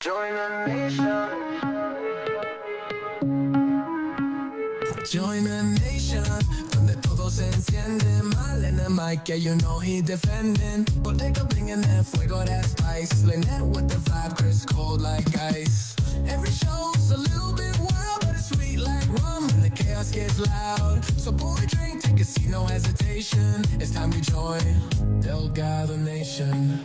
Join the nation. Join the nation. Donde todo se enciende. Mal en the mic, yeah, you know he defending. Bodega bringing that fuego, that spice. Lynette with the vibe, Chris cold like ice. Every show's a little bit wild, but it's sweet like rum. And the chaos gets loud. So pour a drink, take a seat, no hesitation. It's time to join Delgado Nation.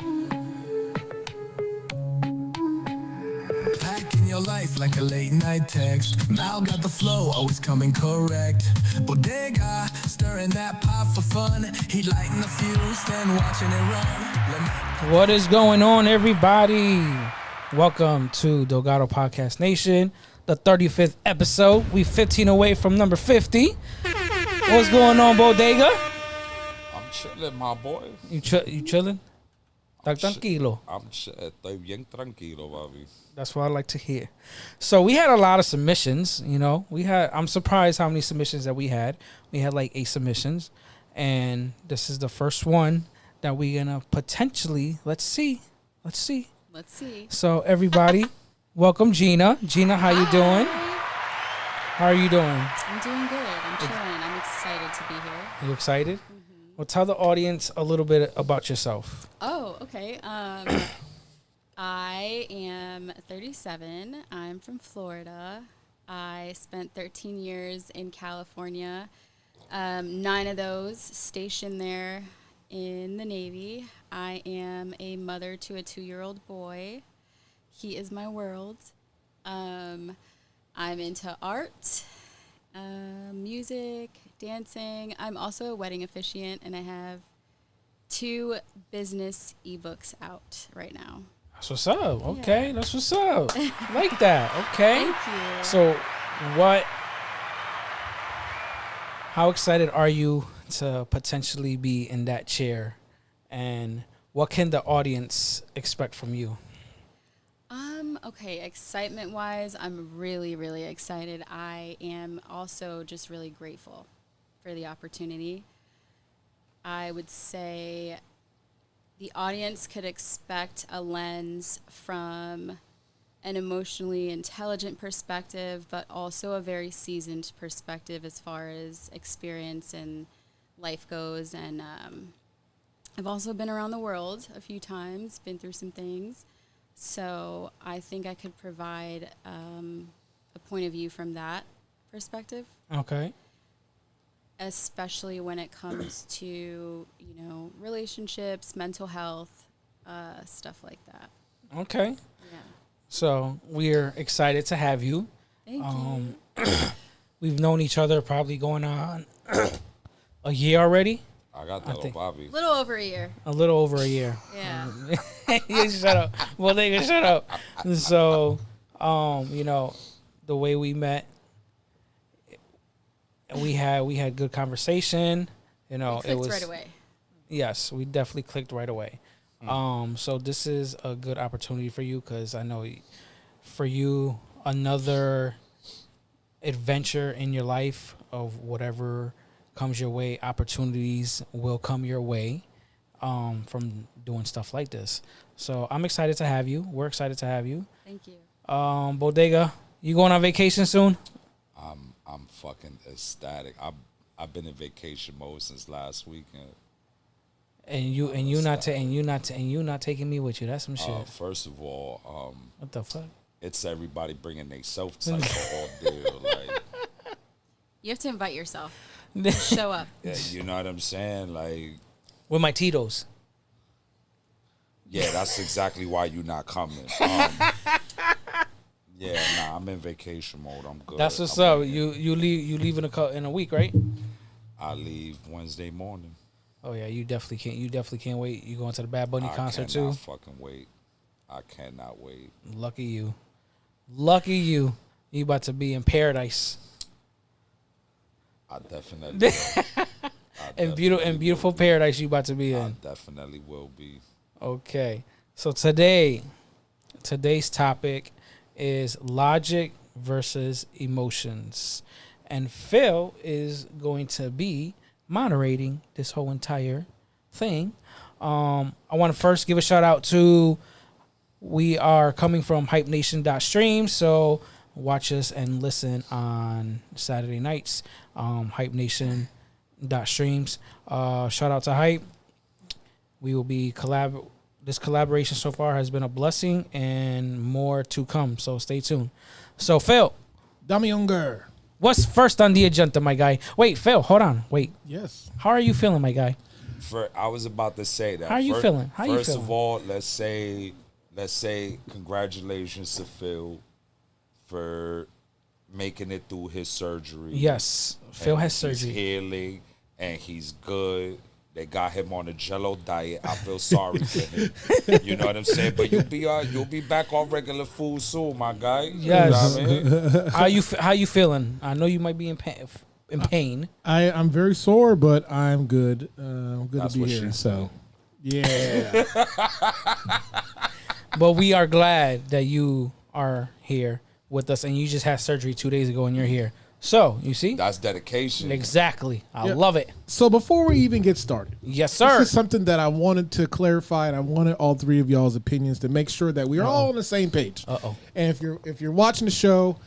Packing your life like a late night text. Mal got the flow, always coming correct. Bodega, stirring that pot for fun. He lighting the fuse, then watching it run. What is going on, everybody? Welcome to Delgado Podcast Nation, the 35th episode. We 15 away from number 50. What's going on, Bodega? I'm chilling, my boy. You chilling? Tranquilo. Estoy bien tranquilo, papi. That's what I like to hear. So we had a lot of submissions, you know. I'm surprised how many submissions that we had. We had like 8 submissions. And this is the first one that we're going to potentially, let's see. So everybody, welcome Gina. Gina, how you doing? How are you doing? I'm doing good. I'm chilling. I'm excited to be here. You excited? Mm-hmm. Well, tell the audience a little bit about yourself. Oh, okay. I am 37. I'm from Florida. I spent 13 years in California. 9 of those stationed there in the Navy. I am a mother to a 2-year-old boy. He is my world. I'm into art, music, dancing. I'm also a wedding officiant, and I have 2 business ebooks out right now. That's what's up. Okay, yeah. That's what's up. Like that. Okay. Thank you. So, how excited are you to potentially be in that chair, and what can the audience expect from you? Okay, excitement-wise, I'm really, really excited. I am also just really grateful for the opportunity. I would say the audience could expect a lens from an emotionally intelligent perspective, but also a very seasoned perspective as far as experience and life goes. And I've also been around the world a few times, been through some things. So I think I could provide a point of view from that perspective. Okay. Especially when it comes to, relationships, mental health, stuff like that. Okay. Yeah. So we're excited to have you. Thank you. We've known each other probably going on a year already. I got that little Bobby. A little over a year. A little over a year. Yeah. You shut up. Well, they can shut up. So, the way we met, we had good conversation. We clicked right away. Yes, we definitely clicked right away. So this is a good opportunity for you because I know for you another adventure in your life of whatever comes your way, opportunities will come your way from doing stuff like this. So I'm excited to have you. We're excited to have you. Thank you. Bodega, you going on vacation soon? I'm fucking ecstatic. I've been in vacation mode since last weekend. And you not taking me with you. That's some shit. First of all, what the fuck? It's everybody bringing their self type of all deal. Like, you have to invite yourself. Show up. Yeah, you know what I'm saying? Like, with my Tito's. Yeah, that's exactly why you're not coming. I'm in vacation mode. I'm good. That's what's up. You leave in a week, right? I leave Wednesday morning. Oh yeah, you definitely can't wait. You going to the Bad Bunny concert too? I cannot fucking wait. I cannot wait. Lucky you. You about to be in paradise. I definitely will. in beautiful paradise you about to be in. I definitely will be. Okay. So today's topic is logic versus emotions. And Phil is going to be moderating this whole entire thing. I want to first give a shout out to We are coming from hypenation.stream, so watch us and listen on Saturday nights. Hypenation.streams. Shout out to Hype. We will be This collaboration so far has been a blessing and more to come, so stay tuned. So, Phil. Dami Unger. What's first on the agenda, my guy? Wait, Phil, hold on. Wait. Yes. How are you feeling, my guy? I was about to say that. How are you feeling? How you First feeling? of all, let's say congratulations to Phil for making it through his surgery. Yes, Phil has He's surgery. healing and he's good. They got him on a Jello diet. I feel sorry for him. You know what I'm saying? But you'll be back on regular food soon, my guy. Yes. You know what I mean? How you feeling? I know you might be in pain. I'm very sore, but I'm good. I'm good That's to be what here. she So, yeah. But we are glad that you are here with us, and you just had surgery 2 days ago, and you're here. So, you see? That's dedication. Exactly. I Yeah. love it. So before we even get started, Yes, sir. this is something that I wanted to clarify, and I wanted all three of y'all's opinions to make sure that we are all on the same page. Uh-oh. And if you're watching the show,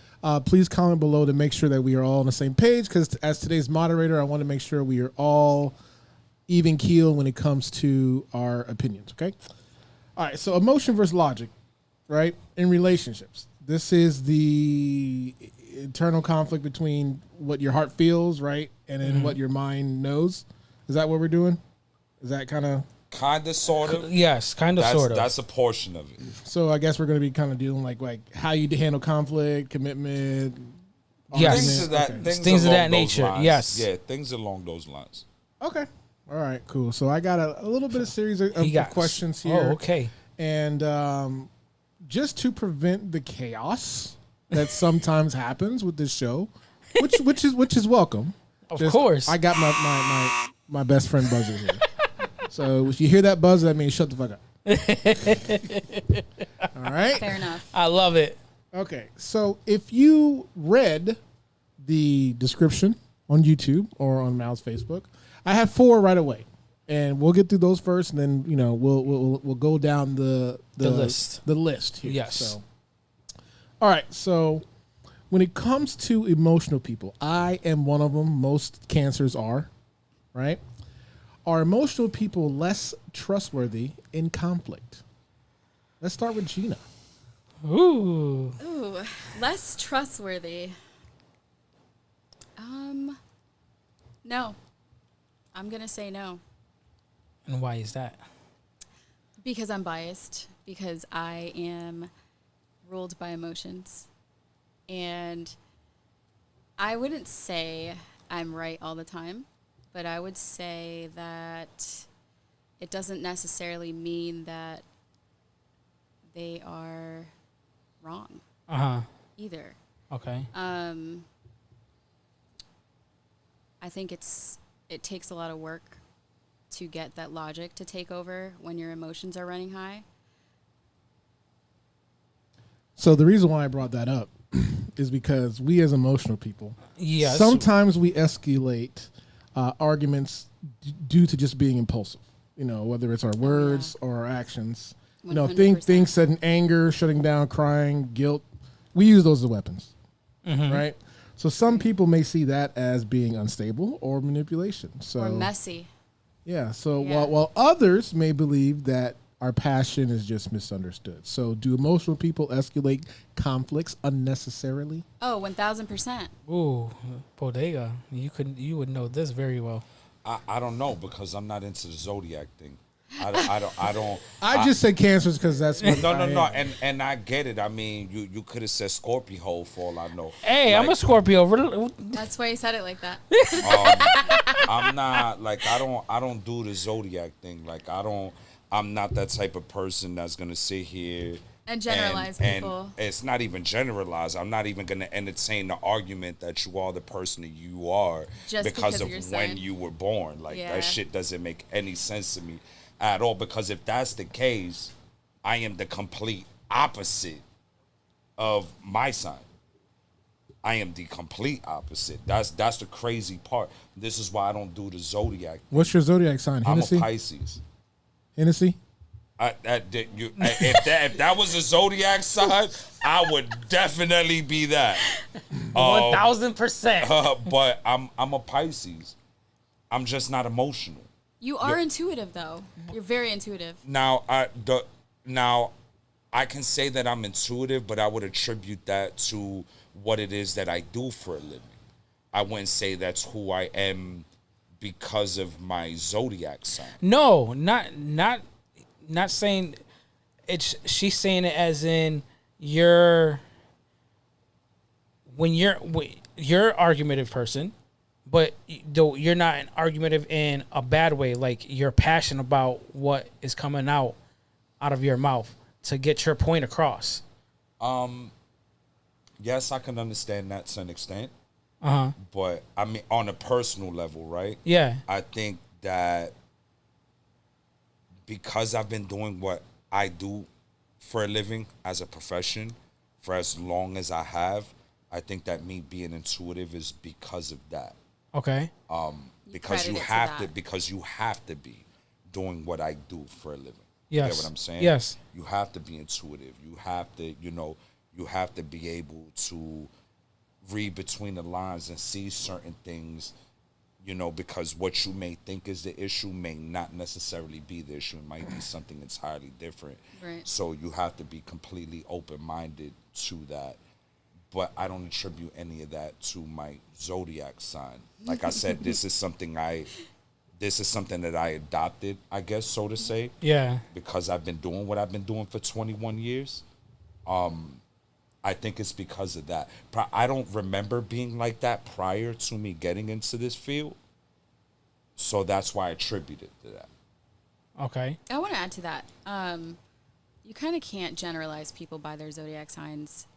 please comment below to make sure that we are all on the same page. Because as today's moderator, I want to make sure we are all even keel when it comes to our opinions. Okay. All right. So emotion versus logic, right? In relationships, this is the internal conflict between what your heart feels, right, and then what your mind knows. Is that what we're doing? Is that kind of Sort of. Yes, kind of, sort of. That's a portion of it. so? I guess we're going to be kind of dealing like how you handle conflict, commitment. Yes. Things of that, Okay. Things of along that those nature, lines. yes. Yeah, things along those lines. Okay. All right. Cool. So I got a little bit of series of questions here. Oh, okay. And just to prevent the chaos that sometimes happens with this show, which is welcome. Of course. I got my best friend buzzer here. So if you hear that buzz, that means shut the fuck up. All right. Fair enough. I love it. Okay. So if you read the description on YouTube or on Mal's Facebook, I have 4 right away. And we'll get through those first, and then we'll go down the list. The list here. Yes. So, all right. So, when it comes to emotional people, I am one of them. Most cancers are, right? Are emotional people less trustworthy in conflict? Let's start with Gina. Ooh. Ooh, less trustworthy. No. I'm going to say no. And why is that? Because I'm biased. Because I am ruled by emotions. And I wouldn't say I'm right all the time, but I would say that it doesn't necessarily mean that they are wrong Uh-huh. either. Okay. I think it takes a lot of work to get that logic to take over when your emotions are running high. So the reason why I brought that up is because we as emotional people, Yes. sometimes we escalate arguments due to just being impulsive. Whether it's our words or our actions. 100%. Things said in anger, shutting down, crying, guilt. We use those as weapons, right? So some people may see that as being unstable or manipulation. So Or messy. yeah. So Yeah. while others may believe that our passion is just misunderstood. So do emotional people escalate conflicts unnecessarily? Oh, 1,000%. Ooh, bodega. You would know this very well. I don't know because I'm not into the zodiac thing. I don't. I just said cancers because that's what No, I no, am. and I get it. I mean, you could have said Scorpio for all I know. Hey, I'm a Like, Scorpio. That's why you said it like that. I'm not like I don't do the zodiac thing. Like I'm not that type of person that's gonna sit here And generalize people. And it's not even generalized. I'm not even gonna entertain the argument that you are the person that you are Just because of of your when sign. you were born. Like Yeah. that shit doesn't make any sense to me at all. Because if that's the case, I am the complete opposite of my sign. I am the complete opposite. That's the crazy part. This is why I don't do the zodiac. What's your zodiac sign? I'm a Hennessy? Pisces. Hennessy? If that was a zodiac sign, I would definitely be that. 1000%. But I'm a Pisces. I'm just not emotional. You are intuitive, though. You're very intuitive. Now I can say that I'm intuitive, but I would attribute that to what it is that I do for a living. I wouldn't say that's who I am because of my zodiac sign. No, not saying it's. She's saying it as in you're argumentative person, but though you're not an argumentative in a bad way. Like you're passionate about what is coming out of your mouth to get your point across. Yes, I can understand that to an extent. Uh-huh. But I mean, on a personal level, right? Yeah. I think that because I've been doing what I do for a living as a profession for as long as I have, I think that me being intuitive is because of that. Okay. Because you have to be doing what I do for a living. Yes. You get what I'm saying? Yes. You have to be intuitive. You have to, you have to be able to read between the lines and see certain things, because what you may think is the issue may not necessarily be the issue. It might be something entirely different. Right. So you have to be completely open-minded to that. But I don't attribute any of that to my zodiac sign. Like I said, this is something that I adopted, I guess, so to say. Yeah. Because I've been doing what I've been doing for 21 years. I think it's because of that. I don't remember being like that prior to me getting into this field. So that's why I attribute it to that. Okay. I want to add to that. You kind of can't generalize people by their zodiac signs.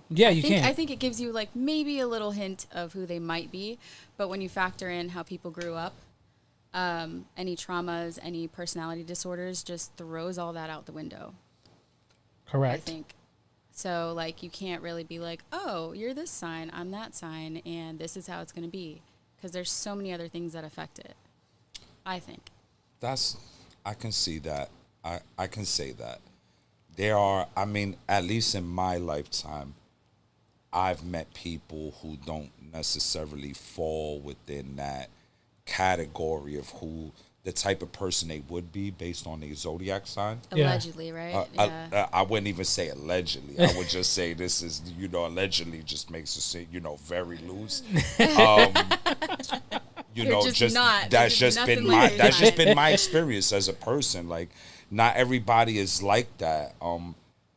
Yeah, you can. I think it gives you like maybe a little hint of who they might be. But when you factor in how people grew up, any traumas, any personality disorders, just throws all that out the window. Correct. I think. So, like, you can't really be like, oh, you're this sign, I'm that sign, and this is how it's going to be. Because there's so many other things that affect it, I think. I can see that. I can say that. There are, at least in my lifetime, I've met people who don't necessarily fall within that category of who the type of person they would be based on their zodiac sign. Allegedly, right? Yeah. I wouldn't even say allegedly. I would just say this is, allegedly just makes it seem, very loose. That's just been my experience as a person. Like, not everybody is like that.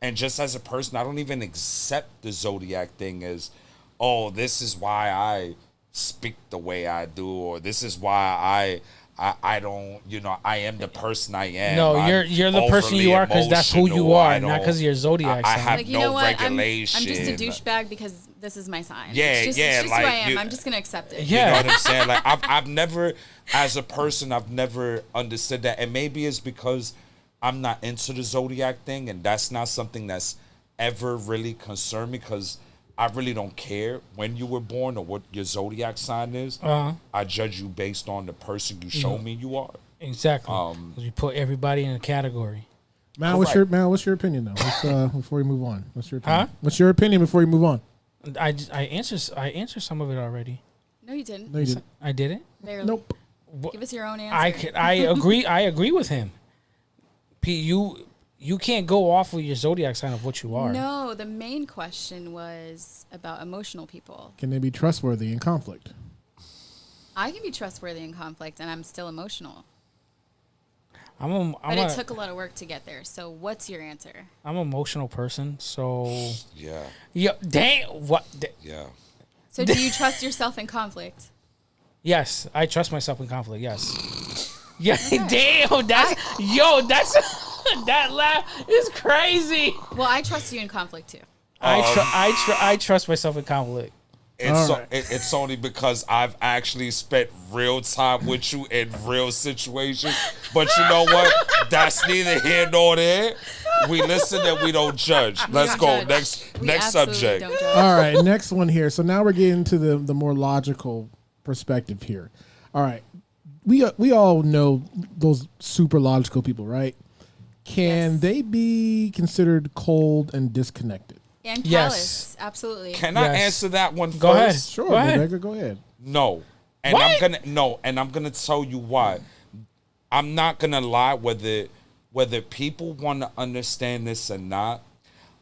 And just as a person, I don't even accept the zodiac thing as, oh, this is why I speak the way I do, or this is why I don't, I am the person I am. No, you're the person you are because that's who you are, not because of your zodiac sign. I have like, no regulation. I'm just a douchebag because this is my sign. Yeah, it's just like, who I am. I'm just gonna accept it. Yeah. You know what I'm saying? Like I've never, as a person, I've never understood that, and maybe it's because I'm not into the zodiac thing, and that's not something that's ever really concerned me because I really don't care when you were born or what your zodiac sign is. I judge you based on the person you show me you are. Exactly. You put everybody in a category. Man, what's your opinion though? Before we move on, what's your opinion? What's your opinion before you move on? I answered some of it already. No, you didn't. No, you didn't. I didn't. Barely. Nope. Give us your own answer. I agree. I agree with him. P, you can't go off of your zodiac sign of what you are. No, the main question was about emotional people. Can they be trustworthy in conflict? I can be trustworthy in conflict, and I'm still emotional. But it took a lot of work to get there. So what's your answer? I'm an emotional person, so... Yeah. Yeah, damn, what? Yeah. So do you trust yourself in conflict? Yes, I trust myself in conflict, yes. Yeah, Okay. damn, that laugh is crazy. Well, I trust you in conflict, too. I trust myself in conflict. It's only because I've actually spent real time with you in real situations. But you know what? That's neither here nor there. We listen and we don't judge. Let's go. Next subject. All right, next one here. So now we're getting to the more logical perspective here. All right. We all know those super logical people, right? Can they be considered cold and disconnected? And Yes. callous, absolutely. Can I Yes. answer that one Go ahead. first? Sure, Go ahead. Rebecca, go ahead. No. And What? I'm gonna tell you why. I'm not gonna lie, whether people want to understand this or not,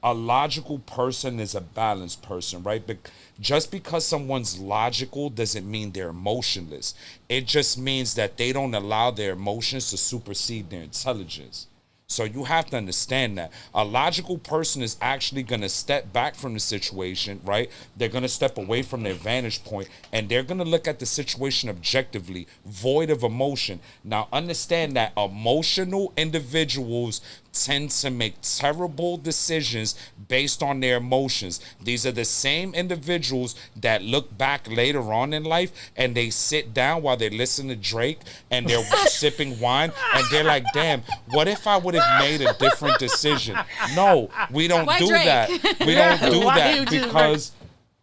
a logical person is a balanced person, right? But just because someone's logical doesn't mean they're emotionless. It just means that they don't allow their emotions to supersede their intelligence. So you have to understand that a logical person is actually going to step back from the situation, right? They're going to step away from their vantage point and they're going to look at the situation objectively, void of emotion. Now, understand that emotional individuals tend to make terrible decisions based on their emotions. These are the same individuals that look back later on in life and they sit down while they listen to Drake and they're sipping wine and they're like, damn, what if I would have made a different decision? No, we don't Why do Drake? that. We don't do Why that you do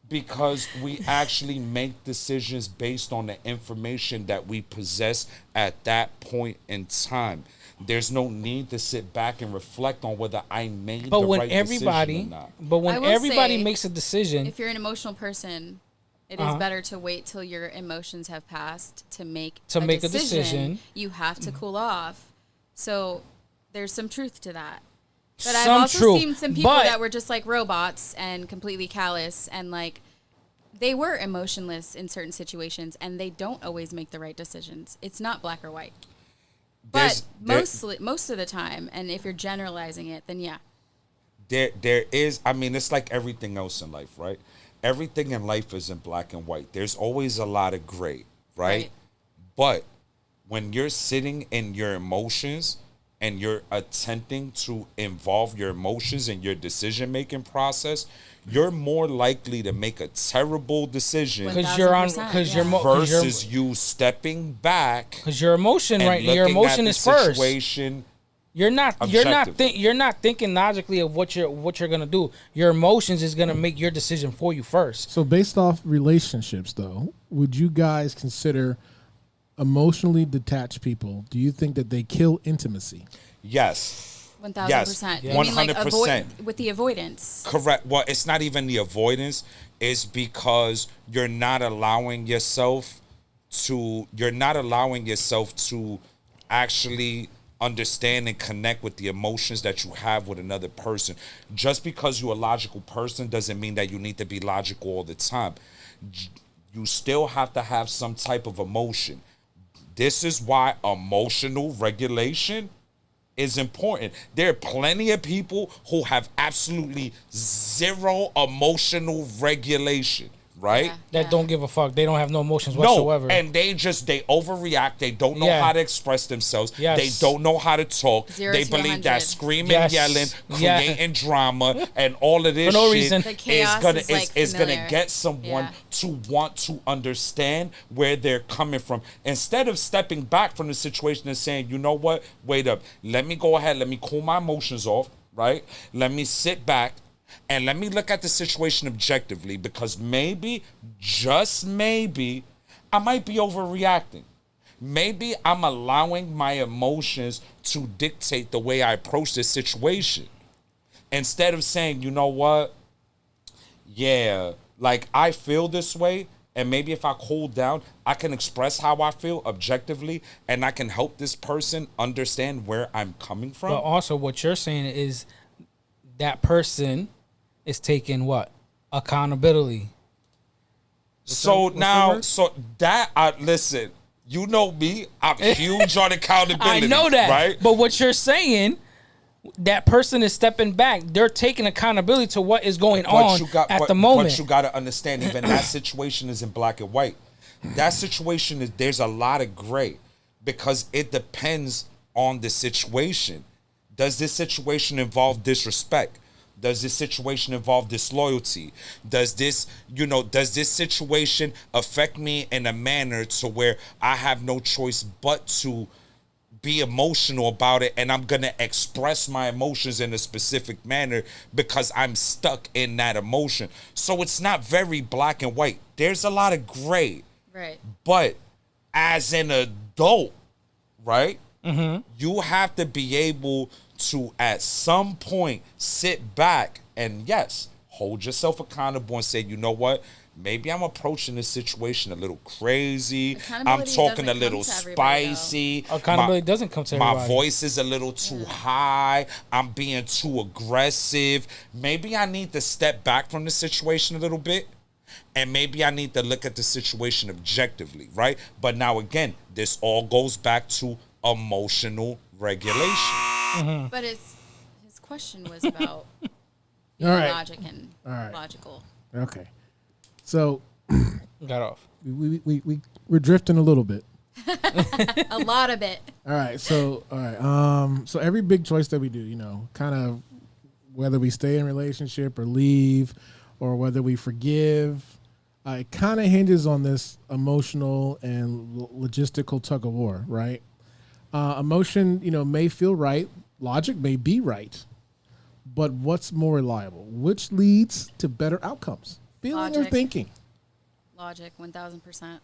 because we actually make decisions based on the information that we possess at that point in time. There's no need to sit back and reflect on whether I made But the when right everybody, decision or not. but I when will everybody say, makes a decision, If you're an emotional person, it is better to wait till your emotions have passed to make a decision. You have to cool off. So there's some truth to that. But I've Some also truth, seen some people but- that were just like robots and completely callous and like they were emotionless in certain situations and they don't always make the right decisions. It's not black or white. But most of the time, and if you're generalizing it, then yeah. There is, I mean, it's like everything else in life, right? Everything in life isn't black and white. There's always a lot of gray, right? But when you're sitting in your emotions and you're attempting to involve your emotions in your decision-making process, you're more likely to make a terrible decision because you're on, 1000%, because yeah. versus you stepping back because your emotion, and right? looking Your emotion at is the first. situation. You're not thinking logically of what you're gonna do. Your emotions is gonna make your decision for you first. So based off relationships, though, would you guys consider emotionally detached people? Do you think that they kill intimacy? Yes. 1000%. Yes, You mean like 100%. with the avoidance. Correct. Well, it's not even the avoidance. It's because you're not allowing yourself to actually understand and connect with the emotions that you have with another person. Just because you're a logical person doesn't mean that you need to be logical all the time. You still have to have some type of emotion. This is why emotional regulation is important. There are plenty of people who have absolutely zero emotional regulation, right? Yeah. That don't give a fuck. They don't have no emotions whatsoever. No, and they overreact. They don't know how to express themselves. Yes. They don't know how to talk. 0 they to believe 100. that screaming, Yes. yelling, Yeah. creating drama, and all of this For no shit reason. The chaos is gonna familiar. get someone Yeah. to want to understand where they're coming from. Instead of stepping back from the situation and saying, you know what, wait up, let me go ahead, let me cool my emotions off, right? Let me sit back. And let me look at the situation objectively because maybe, just maybe, I might be overreacting. Maybe I'm allowing my emotions to dictate the way I approach this situation. Instead of saying, you know what? Yeah, like I feel this way. And maybe if I cool down, I can express how I feel objectively and I can help this person understand where I'm coming from. But also what you're saying is that person is taking what? Accountability. So listen, you know me, I'm huge on accountability. I know that. Right? But what you're saying, that person is stepping back. They're taking accountability to what is going on at the moment. But you got to understand, even that situation isn't black and white. That situation there's a lot of gray because it depends on the situation. Does this situation involve disrespect? Does this situation involve disloyalty? Does this situation affect me in a manner to where I have no choice but to be emotional about it and I'm going to express my emotions in a specific manner because I'm stuck in that emotion. So it's not very black and white. There's a lot of gray. Right. But as an adult, right? Mm-hmm. You have to be able to at some point sit back and yes, hold yourself accountable and say, you know what? Maybe I'm approaching this situation a little crazy. I'm talking a little spicy. Accountability doesn't come to everybody. My voice is a little too high. I'm being too aggressive. Maybe I need to step back from the situation a little bit. And maybe I need to look at the situation objectively, right? But now again, this all goes back to emotional regulation. But his question was about All right. logic and logical. Okay. So Got off. we're drifting a little bit. A lot of it. All right. So so every big choice that we do, you know, kind of whether we stay in a relationship or leave or whether we forgive, it kind of hinges on this emotional and logistical tug of war, right? Emotion, you know, may feel right. Logic may be right. But what's more reliable? Which leads to better outcomes? Feeling or thinking? Logic, 1,000%.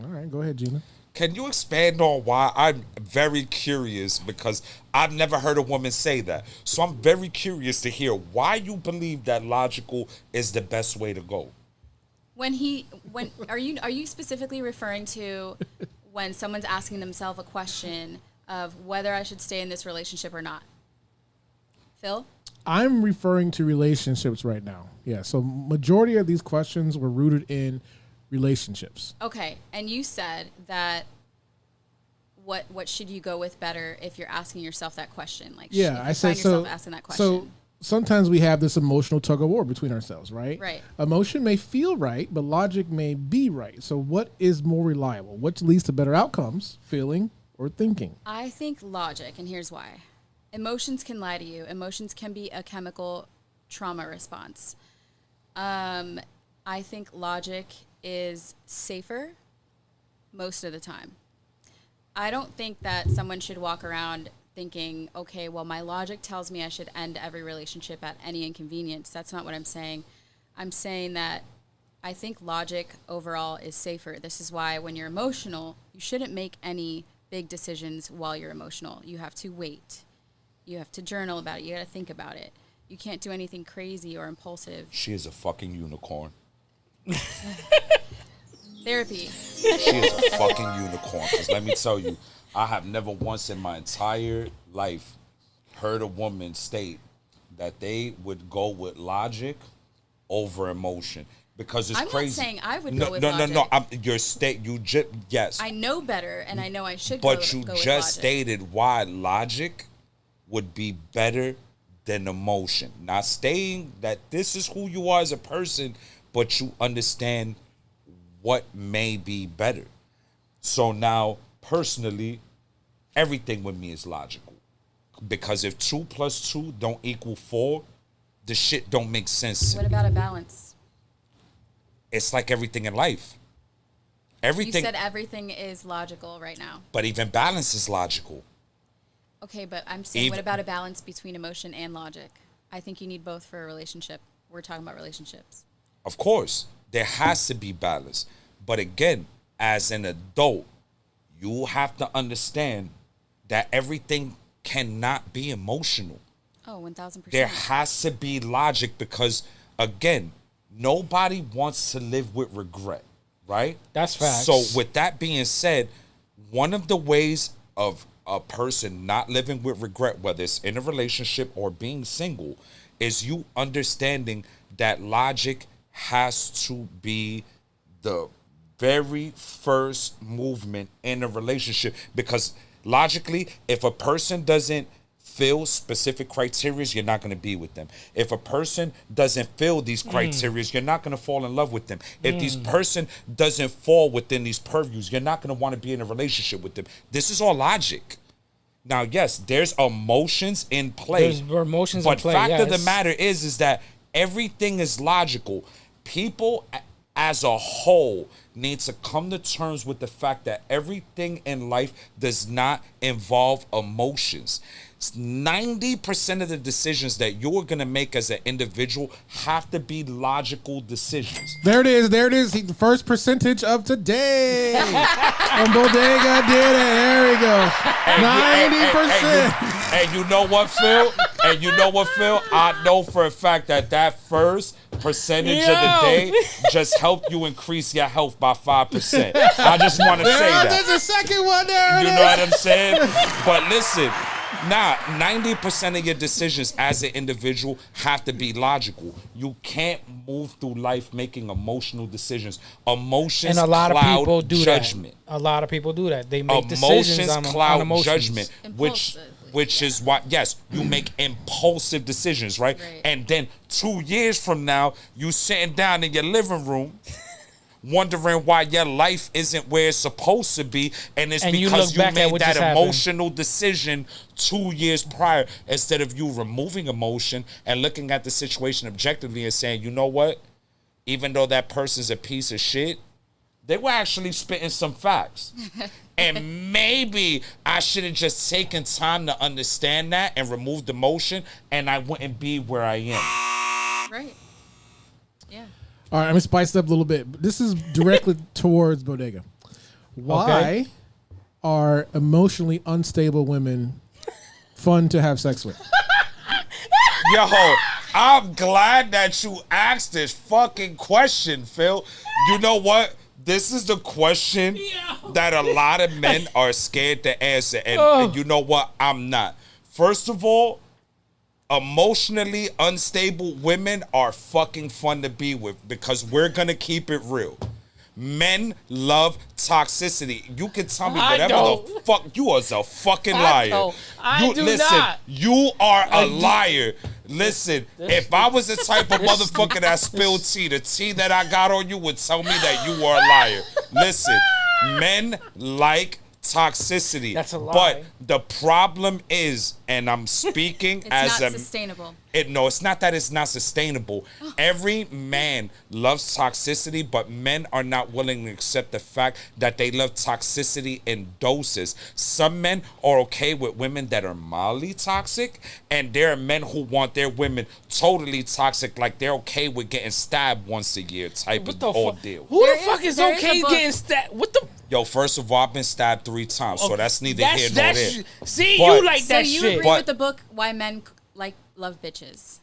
All right, go ahead, Gina. Can you expand on why? I'm very curious because I've never heard a woman say that. So I'm very curious to hear why you believe that logical is the best way to go. When are you specifically referring to when someone's asking themselves a question of whether I should stay in this relationship or not? Phil? I'm referring to relationships right now. Yeah, so majority of these questions were rooted in relationships. Okay, and you said that what should you go with better if you're asking yourself that question? Like, yeah, I said so. Asking that question. So sometimes we have this emotional tug of war between ourselves, right? Right. Emotion may feel right, but logic may be right. So what is more reliable? What leads to better outcomes? Feeling or thinking? I think logic, and here's why. Emotions can lie to you. Emotions can be a chemical trauma response. I think logic is safer most of the time. I don't think that someone should walk around thinking, okay, well, my logic tells me I should end every relationship at any inconvenience. That's not what I'm saying. I'm saying that I think logic overall is safer. This is why when you're emotional, you shouldn't make any big decisions while you're emotional. You have to wait. You have to journal about it. You got to think about it. You can't do anything crazy or impulsive. She is a fucking unicorn. Therapy. She is a fucking unicorn. Because let me tell you, I have never once in my entire life heard a woman state that they would go with logic over emotion. Because it's crazy. I'm not saying I would go with logic. No. Yes. I know better, and I know I should go with logic. But you just stated why logic would be better than emotion. Not saying that this is who you are as a person, but you understand what may be better. So now, personally, everything with me is logical. Because if 2 + 2 don't equal 4, the shit don't make sense. What about a balance? It's like everything in life. Everything. You said everything is logical right now. But even balance is logical. Okay, but I'm saying, what about a balance between emotion and logic? I think you need both for a relationship. We're talking about relationships. Of course, there has to be balance. But again, as an adult, you have to understand that everything cannot be emotional. Oh, 1,000%. There has to be logic because, again, nobody wants to live with regret, right? That's facts. So with that being said, one of the ways of a person not living with regret, whether it's in a relationship or being single, is you understanding that logic has to be the very first movement in a relationship. Because logically, if a person doesn't fill specific criteria, you're not going to be with them. If a person doesn't fill these criteria, you're not going to fall in love with them. If this person doesn't fall within these purviews, you're not going to want to be in a relationship with them. This is all logic. Now, yes, there's emotions in play. There's emotions in play, But fact of the matter is that everything is logical. People as a whole need to come to terms with the fact that everything in life does not involve emotions. 90% of the decisions that you're going to make as an individual have to be logical decisions. There it is. The first percentage of today. And Bodega did it. There we go. 90%. And you know what, Phil? I know for a fact that first percentage of the day just helped you increase your health by 5%. I just want to say that. There's a second one there. You know what I'm saying? But listen, 90% of your decisions as an individual have to be logical. You can't move through life making emotional decisions. Emotions And a lot of cloud people do judgment. that. A lot of people do that. They make decisions Emotions on cloud emotions. judgment, Impulsively. which is why, yes, you make impulsive decisions, right? And then 2 years from now, you sitting down in your living room wondering why your life isn't where it's supposed to be, and it's because you made that emotional decision 2 years prior, instead of you removing emotion and looking at the situation objectively and saying, you know what, even though that person's a piece of shit, they were actually spitting some facts. And maybe I should have just taken time to understand that and removed the emotion, and I wouldn't be where I am. Right. Yeah. All right, I'm gonna spice it up a little bit. This is directly towards Bodega. Why are emotionally unstable women fun to have sex with? Yo, I'm glad that you asked this fucking question, Phil. You know what? This is the question that a lot of men are scared to answer. And you know what? I'm not. First of all, emotionally unstable women are fucking fun to be with, because we're gonna keep it real. Men love toxicity. You can tell me whatever the fuck. You are a fucking liar. I do listen, not. you are a liar. Listen, if I was the type of motherfucker that spilled tea, the tea that I got on you would tell me that you were a liar. Listen, men like toxicity. That's a lie. But the problem is, and I'm speaking as It's not sustainable. No, it's not that it's not sustainable. Every man loves toxicity, but men are not willing to accept the fact that they love toxicity in doses. Some men are okay with women that are mildly toxic, and there are men who want their women totally toxic, like they're okay with getting stabbed once a year type of ordeal. Who the fuck is okay getting stabbed? What the? Yo, first of all, I've been stabbed 3 times, so that's neither here nor there. See, But- you like So that you shit. agree with the book Why Men Love Bitches?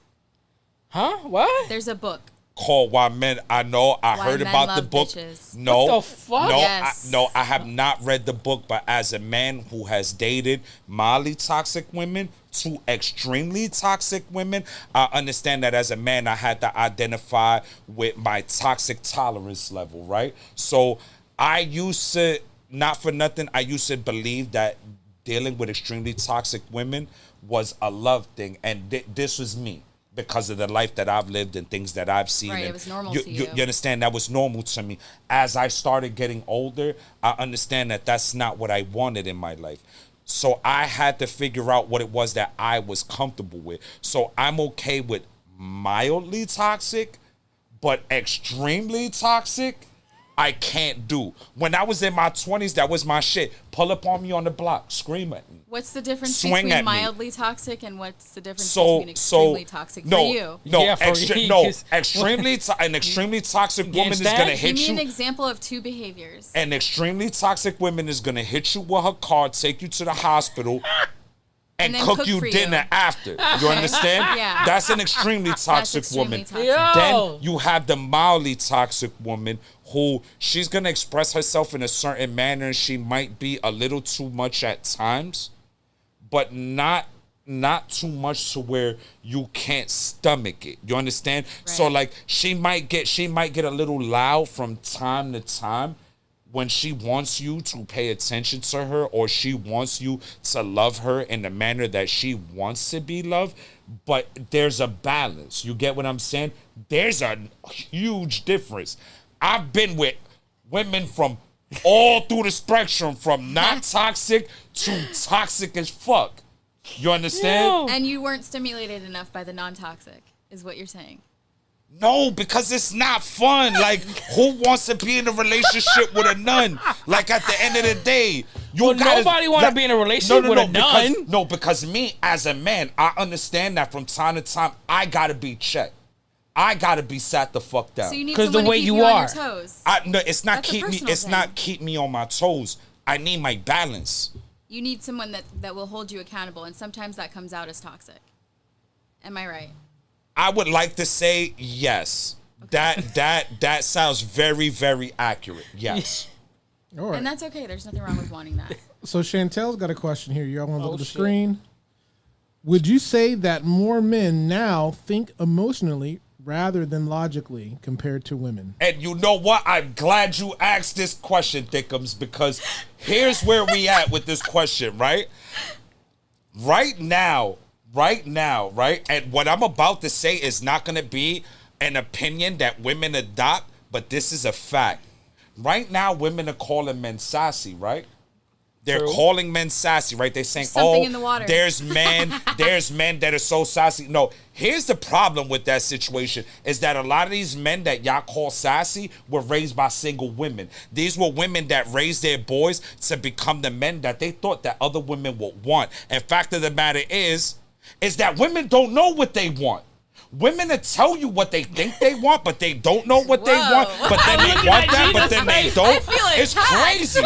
Huh? What? There's a book. Called Why Men. I know. I Why heard Men about the Love book. Bitches. No. What the fuck? No, Yes. I have not read the book, but as a man who has dated mildly toxic women to extremely toxic women, I understand that as a man, I had to identify with my toxic tolerance level, right? So I used to, not for nothing, I used to believe that dealing with extremely toxic women was a love thing, and this was me because of the life that I've lived and things that I've seen. Right, and it was normal to you. You understand? That was normal to me. As I started getting older, I understand that that's not what I wanted in my life. So I had to figure out what it was that I was comfortable with. So I'm okay with mildly toxic, but extremely toxic, I can't do. When I was in my 20s, that was my shit. Pull up on me on the block, scream at me. What's the difference Swing at between me. mildly toxic and what's the difference between extremely toxic no, for you? No, Yeah, for you, no, 'cause- an extremely toxic woman is stabbed? gonna Give hit me you. an example of 2 behaviors. An extremely toxic woman is gonna hit you with her car, take you to the hospital, and then cook cook you for dinner you. after. You understand? Yeah. That's an extremely toxic extremely woman. toxic. Yo. Then you have the mildly toxic woman who she's gonna express herself in a certain manner. She might be a little too much at times, but not too much to where you can't stomach it. You understand? Right. So like she might get a little loud from time to time when she wants you to pay attention to her, or she wants you to love her in the manner that she wants to be loved. But there's a balance. You get what I'm saying? There's a huge difference. I've been with women from all through the spectrum, from not toxic to toxic as fuck. You understand? And you weren't stimulated enough by the non-toxic, is what you're saying. No, because it's not fun. Like, who wants to be in a relationship with a nun? Like, at the end of the day, nobody want to be in a relationship with a nun. Because me as a man, I understand that from time to time, I gotta be checked. I gotta be sat the fuck down. So you need 'Cause someone the way to keep you you on are. your toes. No, it's not That's a keep me. personal It's thing. not keep me on my toes. I need my balance. You need someone that will hold you accountable, and sometimes that comes out as toxic. Am I right? I would like to say yes. Okay. That sounds very, very accurate. Yes. All right. And that's okay. There's nothing wrong with wanting that. So Chantel's got a question here. Y'all want to look at the screen? Would you say that more men now think emotionally rather than logically compared to women? And you know what? I'm glad you asked this question, Dickums, because here's where we at with this question, right? Right now, right? And what I'm about to say is not going to be an opinion that women adopt, but this is a fact. Right now, women are calling men sassy, right? They're calling men sassy, right? They're saying, something in the water. there's men that are so sassy. No, here's the problem with that situation is that a lot of these men that y'all call sassy were raised by single women. These were women that raised their boys to become the men that they thought that other women would want. And fact of the matter is that women don't know what they want. Women will tell you what they think they want, but they don't know what they want. But then they want that, but then they don't. It's crazy.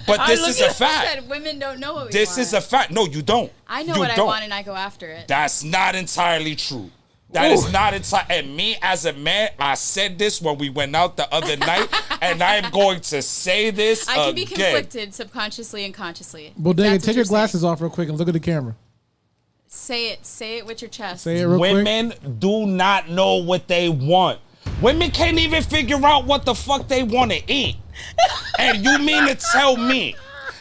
But this is a fact. Said women don't know what we want. This is a fact. No, you don't. I know what I want and I go after it. That's not entirely true. That is not entirely. And me as a man, I said this when we went out the other night, and I am going to say this again. I can be conflicted subconsciously and consciously. Well, dang it, take your glasses off real quick and look at the camera. Say it with your chest. Say it real quick. Women do not know what they want. Women can't even figure out what the fuck they want to eat. And you mean to tell me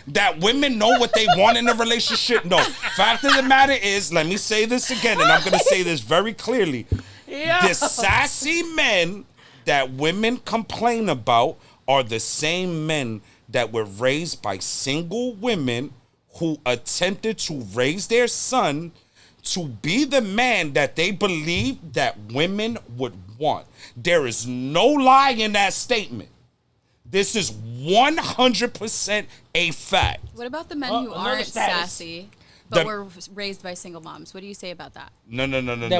that women know what they want in a relationship? No. Fact of the matter is, let me say this again, and I'm going to say this very clearly. The sassy men that women complain about are the same men that were raised by single women who attempted to raise their son to be the man that they believe that women would want. There is no lie in that statement. This is 100% a fact. What about the men who aren't sassy, but were raised by single moms? What do you say about that? No.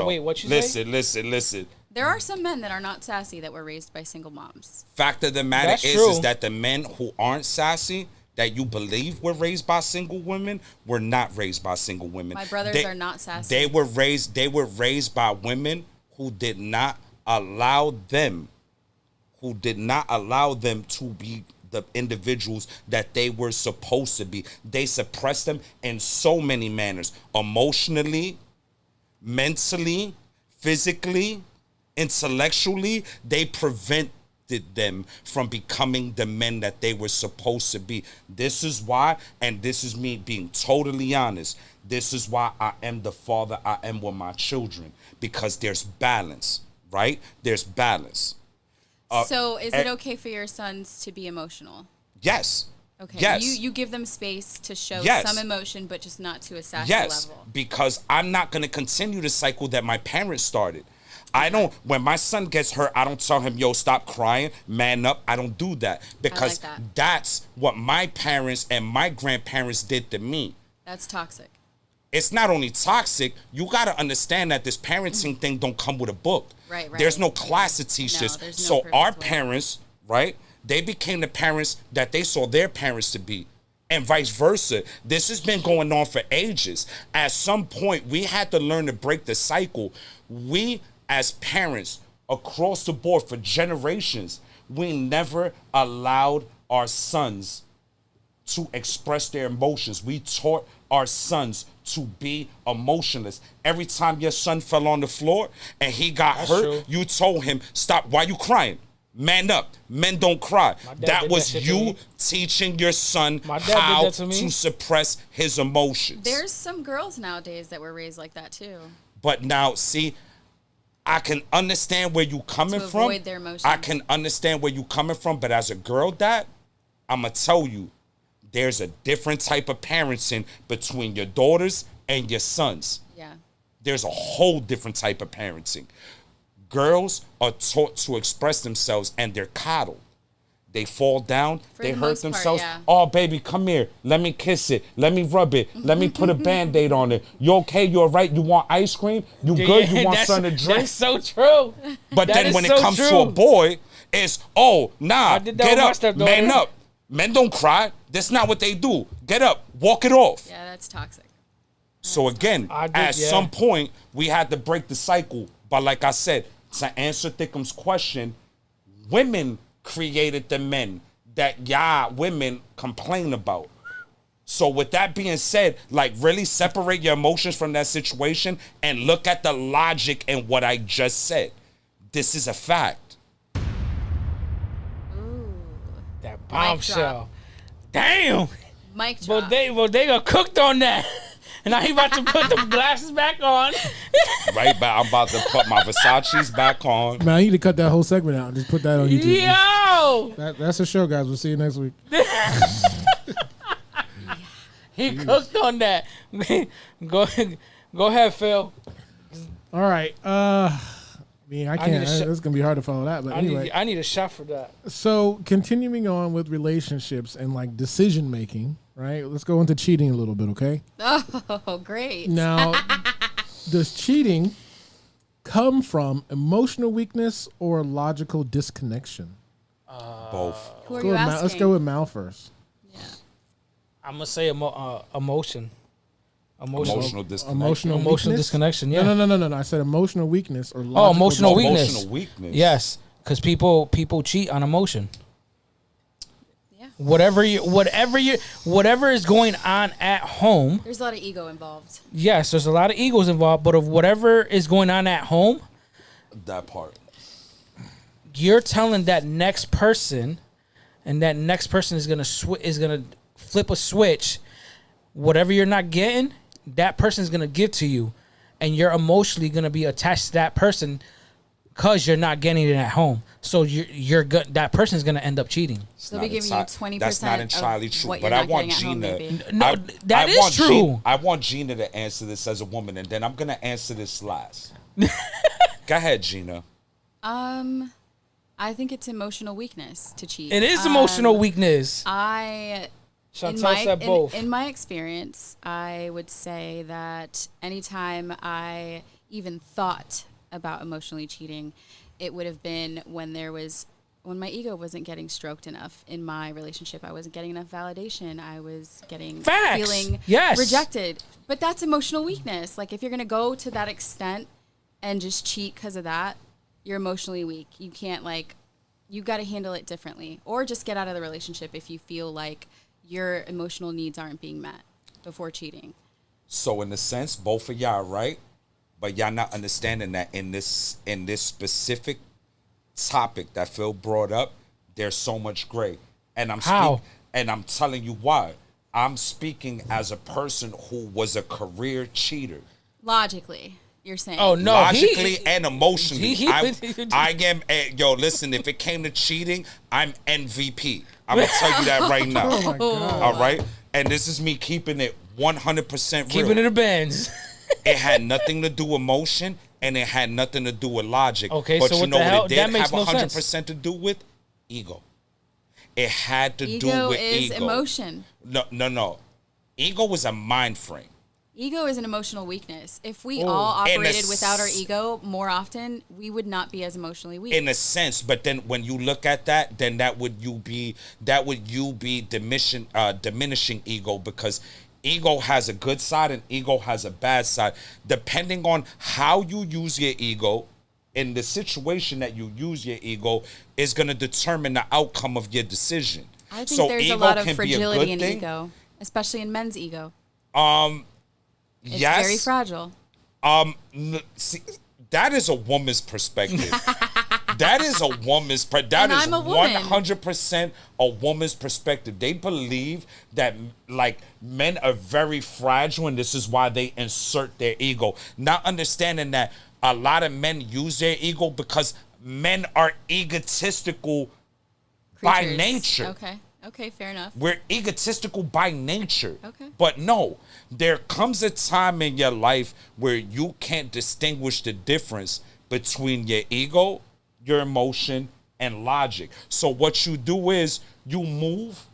Wait, what you say? Listen. There are some men that are not sassy that were raised by single moms. Fact of the matter is that the men who aren't sassy that you believe were raised by single women were not raised by single women. My brothers are not sassy. They were raised by women who did not allow them to be the individuals that they were supposed to be. They suppressed them in so many manners: emotionally, mentally, physically, intellectually. They prevented them from becoming the men that they were supposed to be. This is why, and this is me being totally honest, this is why I am the father I am with my children, because there's balance, right? There's balance. So is it okay for your sons to be emotional? Yes. Okay. Yes. You give them space to show some emotion, but just not to a sassy level. Because I'm not going to continue the cycle that my parents started. When my son gets hurt, I don't tell him, yo, stop crying, man up. I don't do that, because that's what my parents and my grandparents did to me. That's toxic. It's not only toxic, you got to understand that this parenting thing don't come with a book. Right. There's no class to teach this. So our parents, right, they became the parents that they saw their parents to be. And vice versa. This has been going on for ages. At some point, we had to learn to break the cycle. We, as parents, across the board for generations, we never allowed our sons to express their emotions. We taught our sons to be emotionless. Every time your son fell on the floor and he got hurt, you told him, stop, why you crying? Man up. Men don't cry. That was you teaching your son how to suppress his emotions. There's some girls nowadays that were raised like that too. But now, see, I can understand where you coming from. To avoid their emotions. I can understand where you coming from, but as a girl, Dad, I'm going to tell you, there's a different type of parenting between your daughters and your sons. Yeah. There's a whole different type of parenting. Girls are taught to express themselves and they're coddled. They fall down, they hurt themselves. Oh, baby, come here. Let me kiss it. Let me rub it. Let me put a Band-Aid on it. You okay? You all right? You want ice cream? You good? You want something to drink? That's so true. But then when it comes to a boy, it's, oh, nah, get up, man up. Men don't cry. That's not what they do. Get up, walk it off. Yeah, that's toxic. So again, at some point, we had to break the cycle. But like I said, to answer Thickum's question, women created the men that y'all women complain about. So with that being said, like really separate your emotions from that situation and look at the logic in what I just said. This is a fact. Ooh. That bombshell. Damn. Mic drop. Well, they got cooked on that. And now he about to put the glasses back on. Right, but I'm about to put my Versace's back on. Man, I need to cut that whole segment out and just put that on YouTube. Yo! That's the show, guys. We'll see you next week. He cooked on that. Go ahead, Phil. All right. I can't. It's gonna be hard to follow that, but anyway. I need a shot for that. So continuing on with relationships and like decision making, right? Let's go into cheating a little bit, okay? Oh, great. Now, does cheating come from emotional weakness or logical disconnection? Both. Who are you asking? Let's go with Mal first. Yeah. I'm gonna say emotion. Emotional disconnection. Emotional disconnection. Yeah. No. I said emotional weakness or logical emotional weakness. Emotional weakness. Yes, because people cheat on emotion. Yeah. Whatever is going on at home. There's a lot of ego involved. Yes, there's a lot of egos involved, but of whatever is going on at home, That part. you're telling that next person, and that next person is gonna flip a switch. Whatever you're not getting, that person's gonna give to you, and you're emotionally gonna be attached to that person because you're not getting it at home. So that person's gonna end up cheating. They'll be giving you 20%. That's not entirely true. What But you're I not want getting at home, Gina. maybe. No, that is true. I want Gina to answer this as a woman, and then I'm gonna answer this last. Go ahead, Gina. I think it's emotional weakness to cheat. It is emotional weakness. Chantel said both. In my experience, I would say that anytime I even thought about emotionally cheating, it would have been when my ego wasn't getting stroked enough in my relationship. I wasn't getting enough validation. I was feeling rejected. But that's emotional weakness. Like if you're going to go to that extent and just cheat because of that, you're emotionally weak. You can't you got to handle it differently, or just get out of the relationship if you feel like your emotional needs aren't being met before cheating. So in a sense, both of y'all are right, but y'all not understanding that in this specific topic that Phil brought up, there's so much gray. And I'm telling you why. I'm speaking as a person who was a career cheater. Logically, you're saying. Oh no, logically and emotionally. I am. Listen, if it came to cheating, I'm MVP. I'm gonna tell you that right now. Oh my God. All right, and this is me keeping it 100% real. Keeping it a Benz. It had nothing to do with emotion, and it had nothing to do with logic. Okay, but so you what know the hell? what it That did makes have no 100% to do with? Ego. It had to do with ego. Emotion. No. Ego was a mind frame. Ego is an emotional weakness. If we all operated without our ego more often, we would not be as emotionally weak. In a sense, but then when you look at that, then that would you be diminishing ego, because ego has a good side and ego has a bad side. Depending on how you use your ego, in the situation that you use your ego, is going to determine the outcome of your decision. I think there's a lot of fragility in ego, especially in men's ego. It's very fragile. See, that is a woman's perspective. That is a woman's that is 100% a woman's perspective. They believe that men are very fragile, and this is why they insert their ego. Not understanding that a lot of men use their ego because men are egotistical by nature. Okay, fair enough. We're egotistical by nature. Okay. But no, there comes a time in your life where you can't distinguish the difference between your ego, your emotion, and logic. So what you do is you move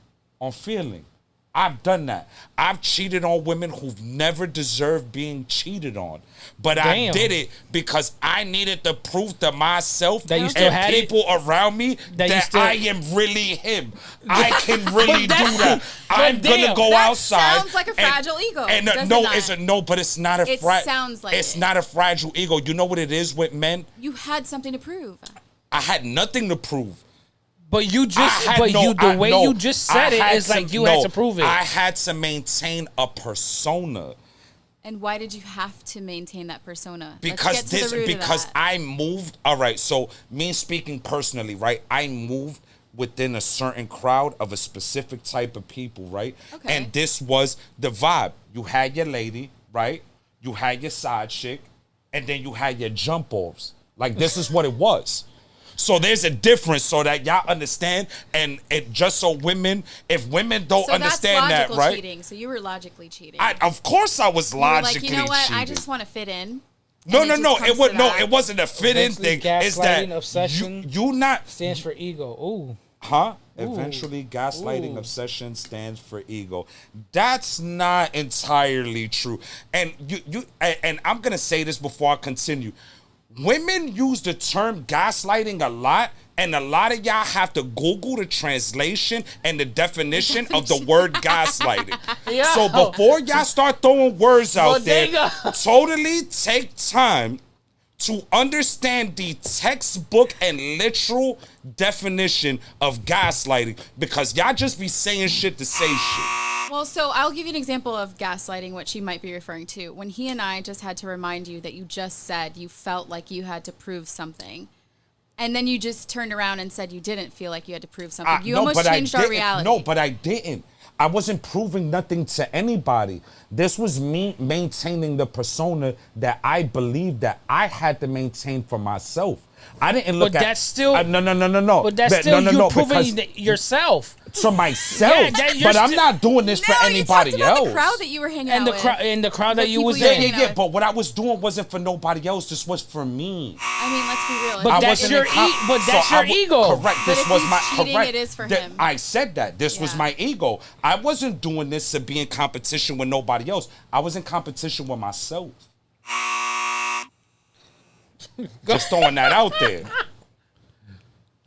on feeling. I've done that. I've cheated on women who've never deserved being cheated on. But I Damn. did it because I needed to prove to myself That you and still had it? people around me That you that still- I am really him. I can really But do that. I'm damn, gonna go that outside. sounds like a fragile ego, And does it no, not? but it's not a It sounds like it's it. not a fragile ego. You know what it is with men? You had something to prove. I had nothing to prove. But you just, I had the way you just said it is like you had to prove it. I had to maintain a persona And why did you have to maintain that persona? because Let's get to the root of that. I moved. All right, so me speaking personally, right? I moved within a certain crowd of a specific type of people, right? Okay. And this was the vibe. You had your lady, right? You had your side chick, and then you had your jump offs. Like this is what it was. So there's a difference so that y'all understand, and it just so women, if women don't So understand that's that, logical right? cheating. So you were logically cheating. Of course I was you were like, logically you know what? cheating. I just want to fit in. No, And no, just no. comes to that. It wasn't a fit-in Eventually thing. It's that gaslighting, obsession. you not, Stands for ego. Ooh. huh? Eventually, gaslighting Ooh. obsession stands for ego. That's not entirely true. And and I'm gonna say this before I continue. Women use the term gaslighting a lot, and a lot of y'all have to Google the translation and the definition of the word gaslighting. Yo. So before y'all start throwing words out there, Bodega. totally take time to understand the textbook and literal definition of gaslighting, because y'all just be saying shit to say shit. Well, so I'll give you an example of gaslighting, what she might be referring to. When he and I just had to remind you that you just said you felt like you had to prove something. And then you just turned around and said you didn't feel like you had to prove something. You almost changed our reality. No, but I didn't. I wasn't proving nothing to anybody. This was me maintaining the persona that I believed that I had to maintain for myself. I didn't look But at. that's still. No. But that's still you proving yourself. To myself. Yeah, you're but I'm still- not doing this for No, anybody you talked about else. the crowd that you were hanging And out the with. crowd, and the crowd The that you people was you were in. hanging out with. But what I was doing wasn't for nobody else. This was for me. I mean, let's be real. But I that's wasn't your in com- but that's so I your ego. Correct. But This if was he's my cheating, correct. it is for That- him. I said that. This was Yeah. my ego. I wasn't doing this to be in competition with nobody else. I was in competition with myself. Just throwing that out there.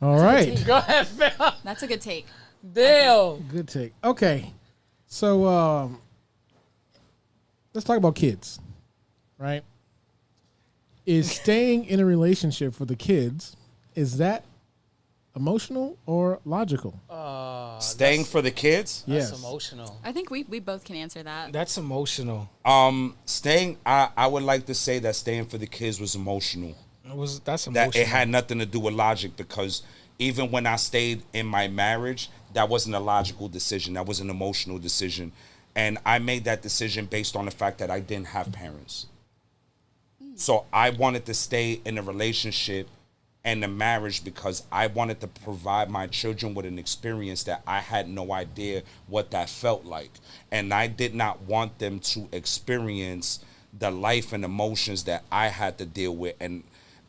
All right. Go ahead, Phil. That's a good take. Damn. Good take. Okay. So let's talk about kids. Right? Is staying in a relationship for the kids, is that emotional or logical? Staying for the kids. That's Yes. emotional. I think we both can answer that. That's emotional. Staying. I would like to say that staying for the kids was emotional. That's That emotional. it had nothing to do with logic, because even when I stayed in my marriage, that wasn't a logical decision. That was an emotional decision. And I made that decision based on the fact that I didn't have parents. So I wanted to stay in a relationship and a marriage because I wanted to provide my children with an experience that I had no idea what that felt like. And I did not want them to experience the life and emotions that I had to deal with. And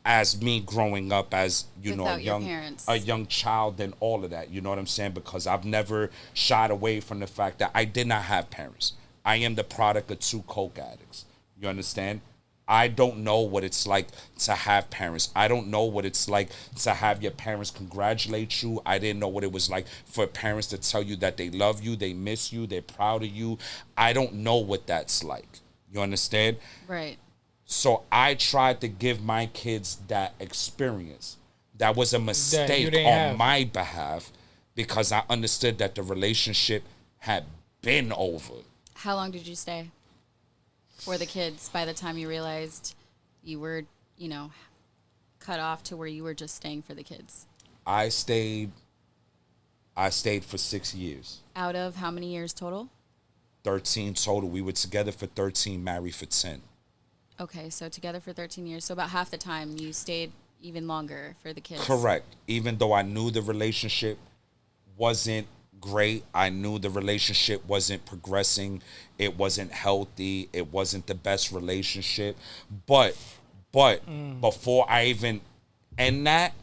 as me growing up as, Without your parents. a young child and all of that, you know what I'm saying? Because I've never shied away from the fact that I did not have parents. I am the product of 2 coke addicts. You understand? I don't know what it's like to have parents. I don't know what it's like to have your parents congratulate you. I didn't know what it was like for parents to tell you that they love you, they miss you, they're proud of you. I don't know what that's like. You understand? Right. So I tried to give my kids that experience. That was a mistake didn't on have. my behalf because I understood that the relationship had been over. How long did you stay for the kids by the time you realized you were, cut off to where you were just staying for the kids? I stayed for 6 years. Out of how many years total? 13 total. We were together for 13, married for 10. Okay, so together for 13 years. So about half the time you stayed even longer for the kids. Correct. Even though I knew the relationship wasn't great, I knew the relationship wasn't progressing, it wasn't healthy, it wasn't the best relationship. But before I even end that,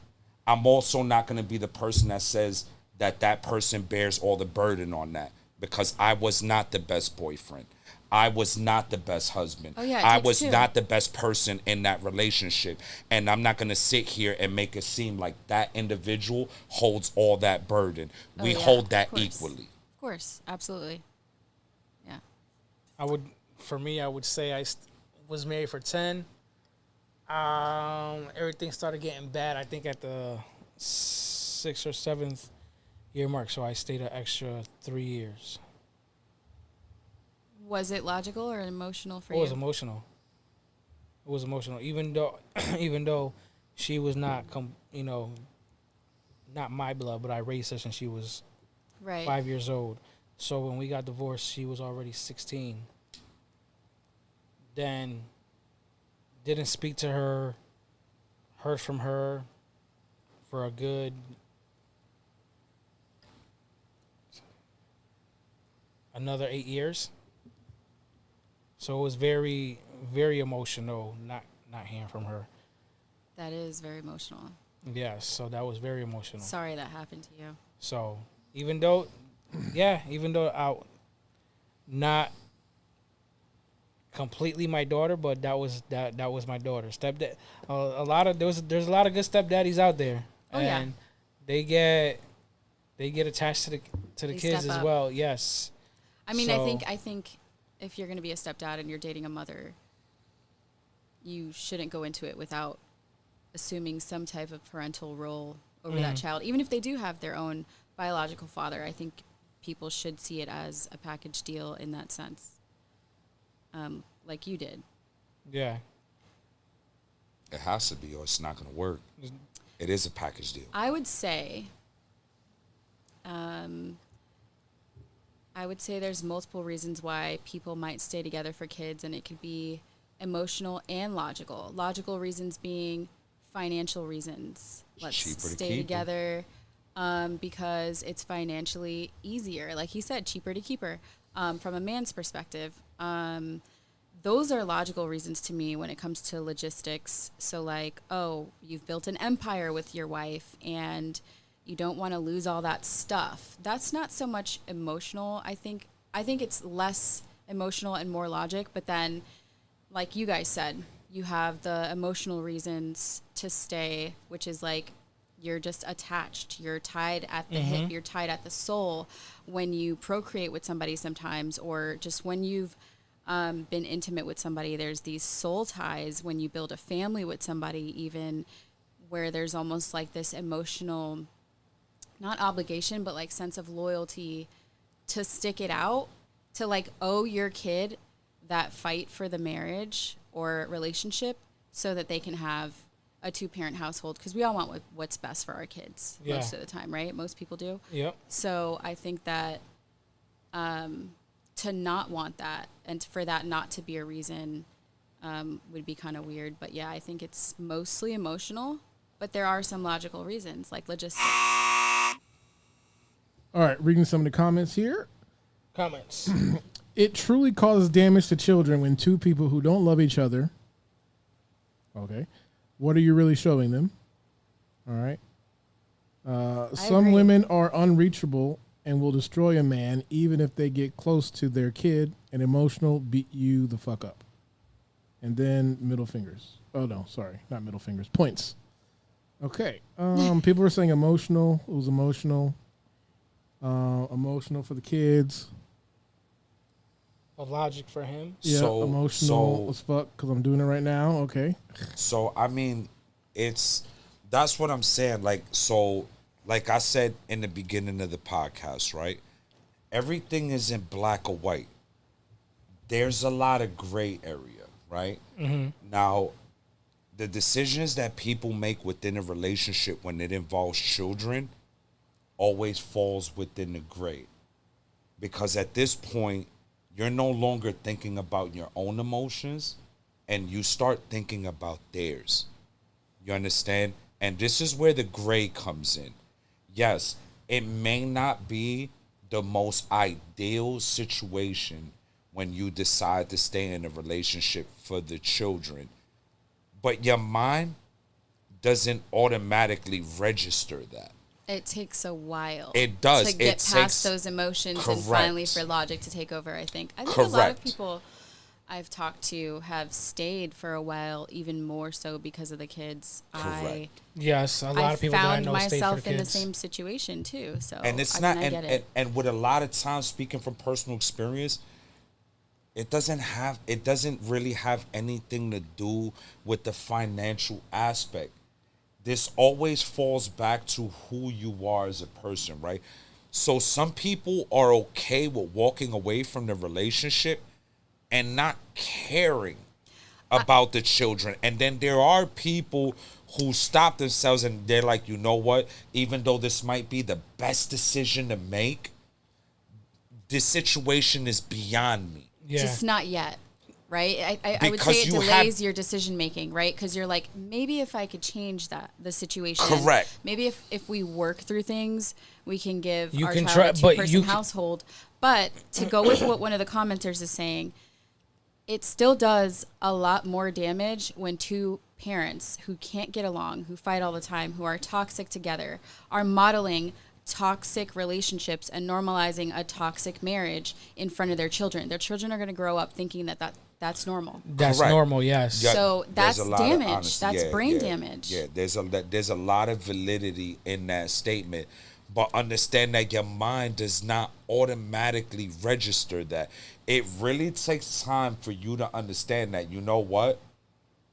I'm also not going to be the person that says that person bears all the burden on that. because I was not the best boyfriend. I was not the best husband. Oh, yeah, it I takes was two. not the best person in that relationship. And I'm not going to sit here and make it seem like that individual holds all that burden. Oh, We yeah, hold of that course. equally. Of course, absolutely. Yeah. I would say I was married for 10. Everything started getting bad, I think, at the 6th or 7th year mark. So I stayed an extra 3 years. Was it logical or emotional for It you? was emotional. It was emotional, even though she was not, not my blood, but I raised her since she was Right. 5 years old. So when we got divorced, she was already 16. Then didn't speak to her, heard from her for a good another 8 years. So it was very, very emotional not hearing from her. That is very emotional. Yes, so that was very emotional. Sorry that happened to you. So even though I not completely my daughter, but that was my daughter. Stepdad, there's a lot of good stepdaddies out there, Oh, and they get attached to the They kids step as up. well. Yes, I mean, So- I think if you're going to be a stepdad and you're dating a mother, you shouldn't go into it without assuming some type of parental role over that child. Even if they do have their own biological father, I think people should see it as a package deal in that sense, like you did. yeah. It has to be, or it's not going to work. It is a package deal. I would say there's multiple reasons why people might stay together for kids, and it could be emotional and logical. Logical reasons being financial reasons. Let's Cheaper to stay keep 'em. together because it's financially easier. Like he said, cheaper to keep her. From a man's perspective, those are logical reasons to me when it comes to logistics. So like, oh, you've built an empire with your wife and you don't want to lose all that stuff. That's not so much emotional. I think it's less emotional and more logic, but then like you guys said, you have the emotional reasons to stay, which is like you're just attached. You're tied at the hip. You're tied at the soul when you procreate with somebody sometimes, or just when you've been intimate with somebody. There's these soul ties when you build a family with somebody, even where there's almost like this emotional, not obligation, but like sense of loyalty to stick it out, to like owe your kid that fight for the marriage or relationship so that they can have a 2-parent household, because we all want what's best for our kids most of the time, right? Most people do. Yep. So I think that to not want that and for that not to be a reason would be kind of weird. But yeah, I think it's mostly emotional, but there are some logical reasons like logistics. All right, reading some of the comments here. Comments. It truly causes damage to children when two people who don't love each other. Okay. What are you really showing them? All right. Some agree. women are unreachable and will destroy a man even if they get close to their kid, and emotional beat you the fuck up. And then middle fingers. Oh, no, sorry. Not middle fingers. Points. Okay. People were saying emotional. It was emotional. Emotional for the kids. A logic for him. Yeah, So- emotional so- as fuck because I'm doing it right now. Okay. So I mean, that's what I'm saying. Like, so like I said in the beginning of the podcast, right? Everything isn't black or white. There's a lot of gray area, right? Now, the decisions that people make within a relationship when it involves children always falls within the gray. Because at this point, you're no longer thinking about your own emotions and you start thinking about theirs. You understand? And this is where the gray comes in. Yes, it may not be the most ideal situation when you decide to stay in a relationship for the children, but your mind doesn't automatically register that. It takes a while. It does. To get past those emotions and finally for logic to take over, I think. I think a lot of people I've talked to have stayed for a while, even more so because of the kids. Yes, a lot of people that I know stayed for the kids. I found myself in the same situation too. So and it's I not, get it. And with a lot of times, speaking from personal experience, it doesn't really have anything to do with the financial aspect. This always falls back to who you are as a person, right? So some people are okay with walking away from the relationship and not caring about the children. And then there are people who stop themselves and they're like, you know what? Even though this might be the best decision to make, this situation is beyond me. Yeah. Just not yet. Right? I would say it delays your decision making, right? Because you're like, maybe if I could change the situation. Correct. Maybe if we work through things, we can give You our can child try, a two-person household. But to go with what one of the commenters is saying, it still does a lot more damage when two parents who can't get along, who fight all the time, who are toxic together, are modeling toxic relationships and normalizing a toxic marriage in front of their children. Their children are going to grow up thinking that's normal. That's Correct. normal, yes. Yeah, so that's damage. That's brain damage. Yeah, there's a lot of validity in that statement. But understand that your mind does not automatically register that. It really takes time for you to understand that, you know what?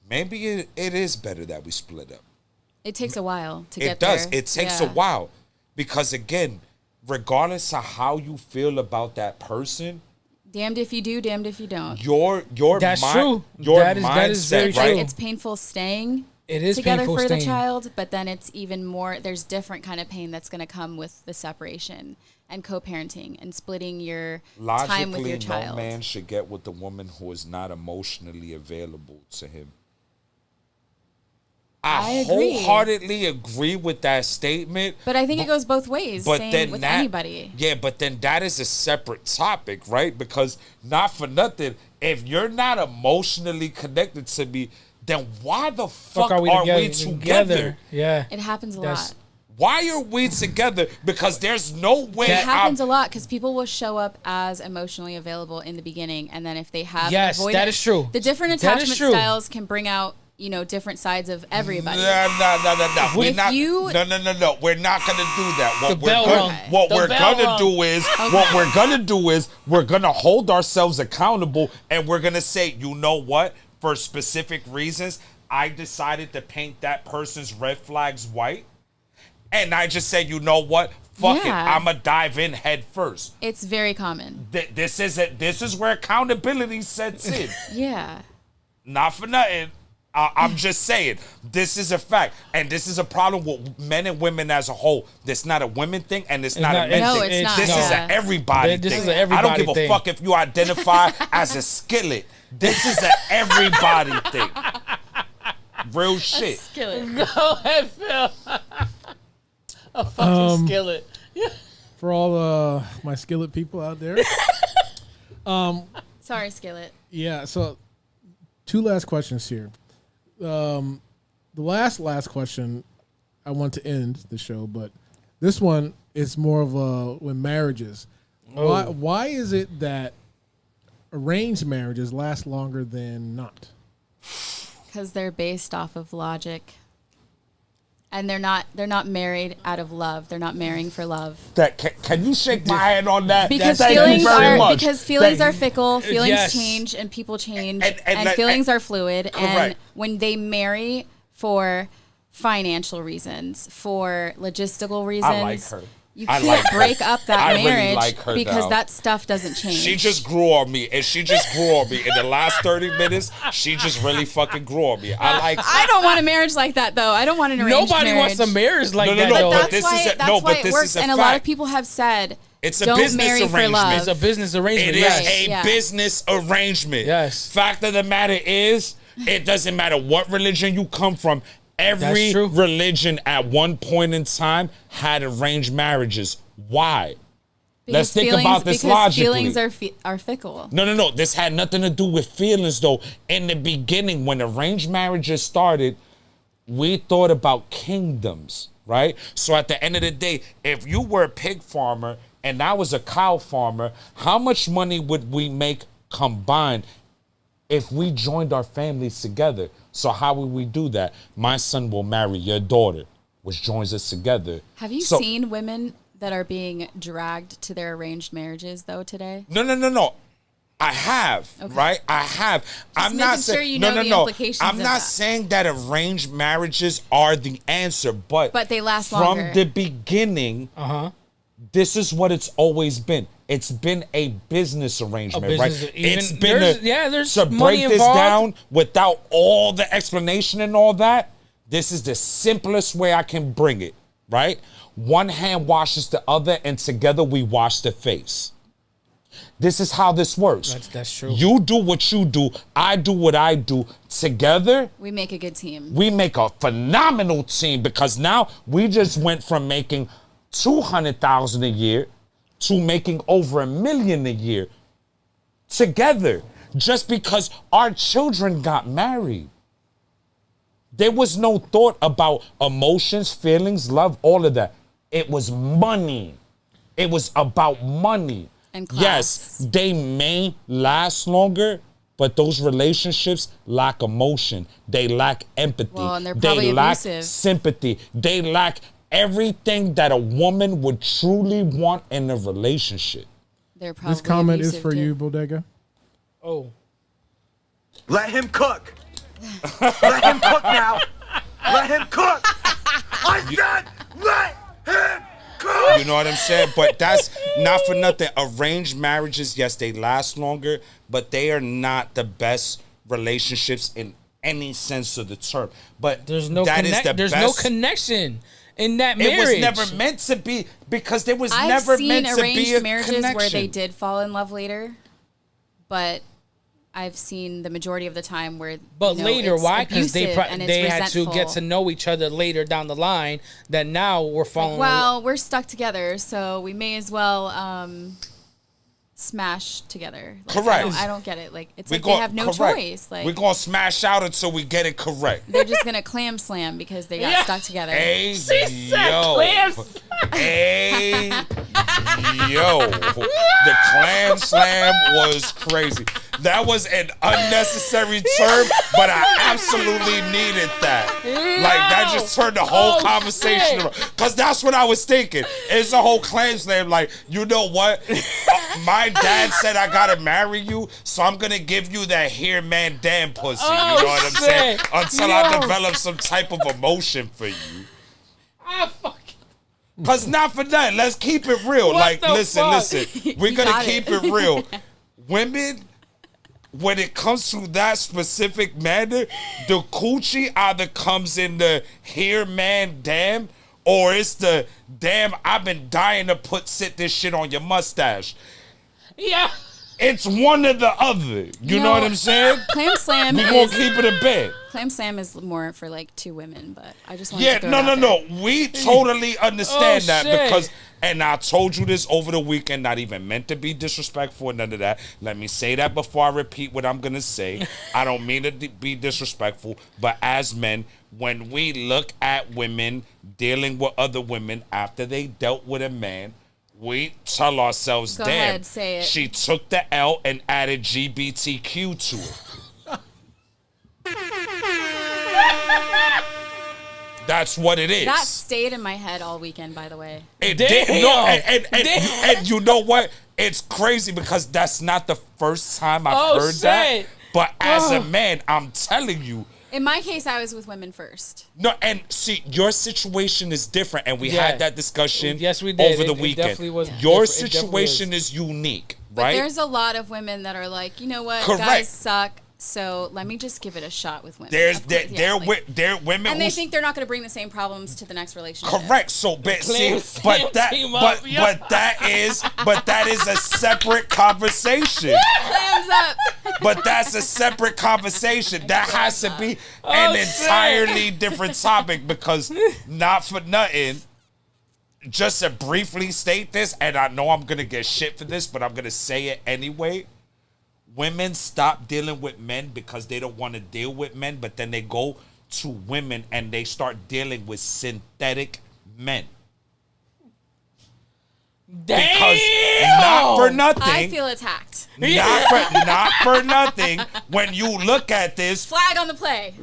Maybe it is better that we split up. It takes a while to get there. It does. there. It takes a while. Because, again, regardless of how you feel about that person, damned if you do, damned if you don't. Your That's mind, true. Your that is very right? true. It's painful staying it is together painful for staying. the child, but then it's even more, there's different kind of pain that's going to come with the separation and co-parenting and splitting your time with your child. No man should get with the woman who is not emotionally available to him. I wholeheartedly agree with that statement. But I think it goes both ways, same with anybody. Yeah, but then that is a separate topic, right? Because not for nothing, if you're not emotionally connected to me, then why the fuck are we together? Yeah. It happens a lot. Why are we together? Because there's no way. It happens a lot because people will show up as emotionally available in the beginning, and then if they have avoidance, that is true. The different attachment styles can bring out different sides of everybody. No. We're not gonna do that. What we're gonna do is we're gonna hold ourselves accountable, and we're gonna say, you know what? For specific reasons, I decided to paint that person's red flags white, and I just said, you know what? Fuck it, I'ma dive in head first. It's very common. This is where accountability sets in. Yeah. Not for nothing. I'm just saying, this is a fact, and this is a problem with men and women as a whole. This is not a women thing, and it's not a men thing. No, it's not. This is an everybody thing. I don't give a fuck if you identify as a skillet. This is an everybody thing. Real shit. Skillet. Go ahead, Phil. A fucking skillet. For all my skillet people out there. Sorry, skillet. Yeah, so 2 last questions here. The last question, I want to end the show, but this one is more of when marriages. Oh. Why is it that arranged marriages last longer than not? Because they're based off of logic, and they're not married out of love. They're not marrying for love. Can you shake my hand on that? Because feelings are fickle. Feelings change, and people change, and feelings are fluid. Correct. And when they marry for financial reasons, for logistical reasons, I like her. You can't break up that marriage because now. that stuff doesn't change. She just grew on me, and she just grew on me. In the last 30 minutes, she just really fucking grew on me. I don't want a marriage like that, though. I don't want an arranged marriage. Nobody wants a marriage like that, No, though. but this is it works. And a lot of people have said, it's a don't business marry arrangement. for love. It's a business arrangement. It yes. is a business arrangement. Yes. Fact of the matter is, it doesn't matter what religion you come from. Every true. religion at one point in time had arranged marriages. Why? Let's think about this logically. Because feelings are fickle. No. This had nothing to do with feelings, though. In the beginning, when arranged marriages started, we thought about kingdoms, right? So at the end of the day, if you were a pig farmer and I was a cow farmer, how much money would we make combined if we joined our families together? So how would we do that? My son will marry your daughter, which joins us together. Have you seen women that are being dragged to their arranged marriages, though, today? No. I have, right? I have. I'm not saying, sure you know the implications I'm of not that. saying that arranged marriages are the answer, but they last from longer. the beginning, this is what it's always been. It's been a business arrangement, right? It's been there's to money break this involved. down without all the explanation and all that. This is the simplest way I can bring it, right? One hand washes the other, and together we wash the face. This is how this works. That's true. You do what you do. I do what I do. Together, We make a good team. we make a phenomenal team, because now we just went from making $200,000 a year to making over $1 million a year together, just because our children got married. There was no thought about emotions, feelings, love, all of that. It was money. It was about money. And class. Yes, they may last longer, but those relationships lack emotion. They lack empathy. Well, and they're they probably lack abusive. sympathy. They lack everything that a woman would truly want in a relationship. They're probably This comment is abusive, for too. you, Bodega. Oh. Let him cook. Let him cook now. Let him cook. I said let him cook. You know what I'm saying? But that's not for nothing. Arranged marriages, yes, they last longer, but they are not the best relationships in any sense of the term. But There's no that is the there's best. no connection in that marriage. It was never meant to be, because there was I've never seen meant to be arranged a marriages connection. where they did fall in love later, but I've seen the majority of the time where. But you know, later, it's why? Because abusive and it's they had to resentful. get to know each other later down the line. That now we're falling. Well, we're stuck together, so we may as well smash together. Like, Correct. I don't get it. Like it's We like gon- they have no correct. choice. Like We're going to smash out until we get it correct. they're just gonna clam slam because they got Yeah. stuck together. Hey, said yo. clams. Hey, yo. The clam slam was crazy. That was an unnecessary term, but I absolutely needed that. Like, that just turned the whole conversation around. Because that's what I was thinking. It's a whole clam slam. Like, you know what? My dad said I got to marry you, so I'm going to give you that here, man, damn pussy. You know what I'm saying? shit. Until I Yo. develop some type of emotion for you. fuck. Cause not for nothing. Let's keep it real. What Like, the listen. You We're gonna got keep it. it real. Women, when it comes to that specific manner, the coochie either comes in the here, man, damn, or it's the damn, I've been dying to sit this shit on your mustache. Yeah. It's one or the other. You know what I'm saying? Clam slam We gonna is keep it a bed. clam slam is more for like two women, but I just want Yeah, to throw no, it no, out there. no. We totally understand Oh, that, shit. because, and I told you this over the weekend, not even meant to be disrespectful or none of that. Let me say that before I repeat what I'm going to say. I don't mean to be disrespectful, but as men, when we look at women dealing with other women after they dealt with a man, we tell ourselves, Go damn, ahead, say it. she took the L and added GBTQ to it. That's what it is. That stayed in my head all weekend, by the way. It Damn. did. No, Damn. and you know what? It's crazy, because that's not the first time I've Oh, heard that. shit. But as a Oh. man, I'm telling you, In my case, I was with women first. no, and see, your situation is different, and we Yeah. had that discussion Yes, we did. over the It weekend. definitely was Your different. It definitely situation is unique, But right? there's a lot of women that are like, you know what, Correct. guys suck, so let me just give it a shot with women. There's Of course, yeah, like- there women and who they think they're not going to bring the same problems to the next relationship. correct. So, but Clam see, slam but that, team up, but, yeah. but that is a separate conversation. Clams up. But that's a separate conversation. That has to be an Oh, shit. entirely different topic, because not for nothing, just to briefly state this, and I know I'm going to get shit for this, but I'm going to say it anyway. Women stop dealing with men because they don't want to deal with men, but then they go to women and they start dealing with synthetic men. Damn! Because not for nothing. I feel attacked. Not for nothing. When you look at this, Flag on the play.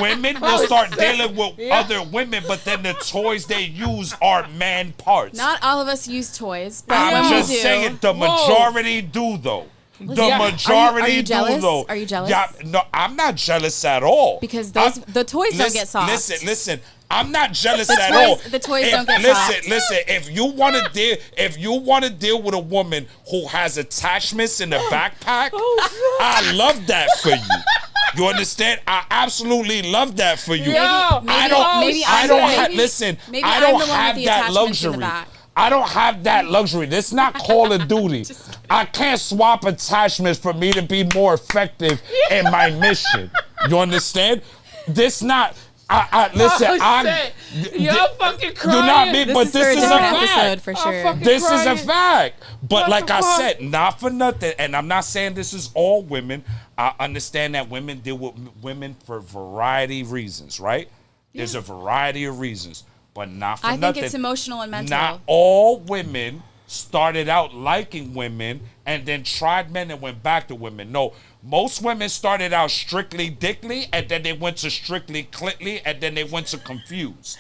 women will start dealing with other women, but then the toys they use are man parts. Not all of us use toys, but I'm when just we do, saying the majority do though. The Yeah. majority Are you do jealous? though. Are you jealous? Yeah, no, I'm not jealous at all. Because the toys don't get soft. Listen. I'm not jealous at all. The toys don't get listen, soft. Listen. If you want to deal with a woman who has attachments in the backpack, I love that for you. You understand? I absolutely love that for you. Yo, I don't. maybe I I'm don't the- have. maybe- Listen. maybe I I'm don't the one with have the that attachments in the luxury. back. I don't have that luxury. This is not Call of Duty. I can't swap attachments for me to be more effective in my mission. You understand? This not. Listen. You're fucking crying. You're not me, This but is for this a is a different fact. episode for sure. fucking This is a crying. fact. But What like the I fuck? said, not for nothing. And I'm not saying this is all women. I understand that women deal with women for a variety of reasons, right? There's a variety of reasons, but not for I nothing. think it's emotional and mental. Not all women started out liking women and then tried men and went back to women. No, most women started out strictly dickly and then they went to strictly clitly and then they went to confused.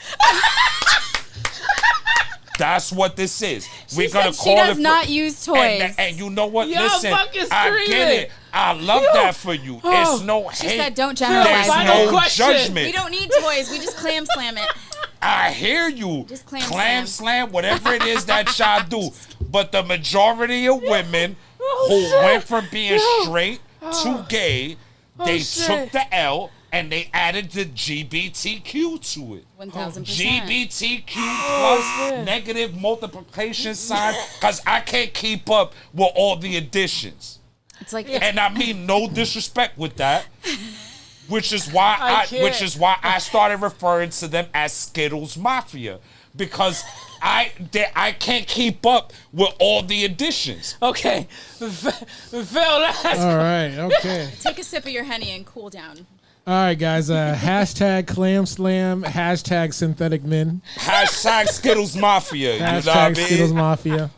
That's what this is. We're gonna She call does it. not use toys. And you know what? Y'all Listen, fucking I get screaming. it. I love that for you. It's no She hate. said, "Don't generalize." There's Final no question. judgment. We don't need toys. We just clam slam it. I hear you. Just clam slam, whatever it is that y'all do. But the majority of women who went from being straight to gay, they took the L and they added the GBTQ to it. 1000%. GBTQ plus negative multiplication sign, because I can't keep up with all the additions. It's like And I mean no disrespect with that. Which is why I I started referring to them as Skittles Mafia, because I can't keep up with all the additions. Okay. Phil, that's All right. Okay. take a sip of your Henny and cool down. All right, guys. Hashtag clam slam. Hashtag synthetic men. Hashtag Skittles Mafia. You know what I Hashtag mean? Skittles Mafia.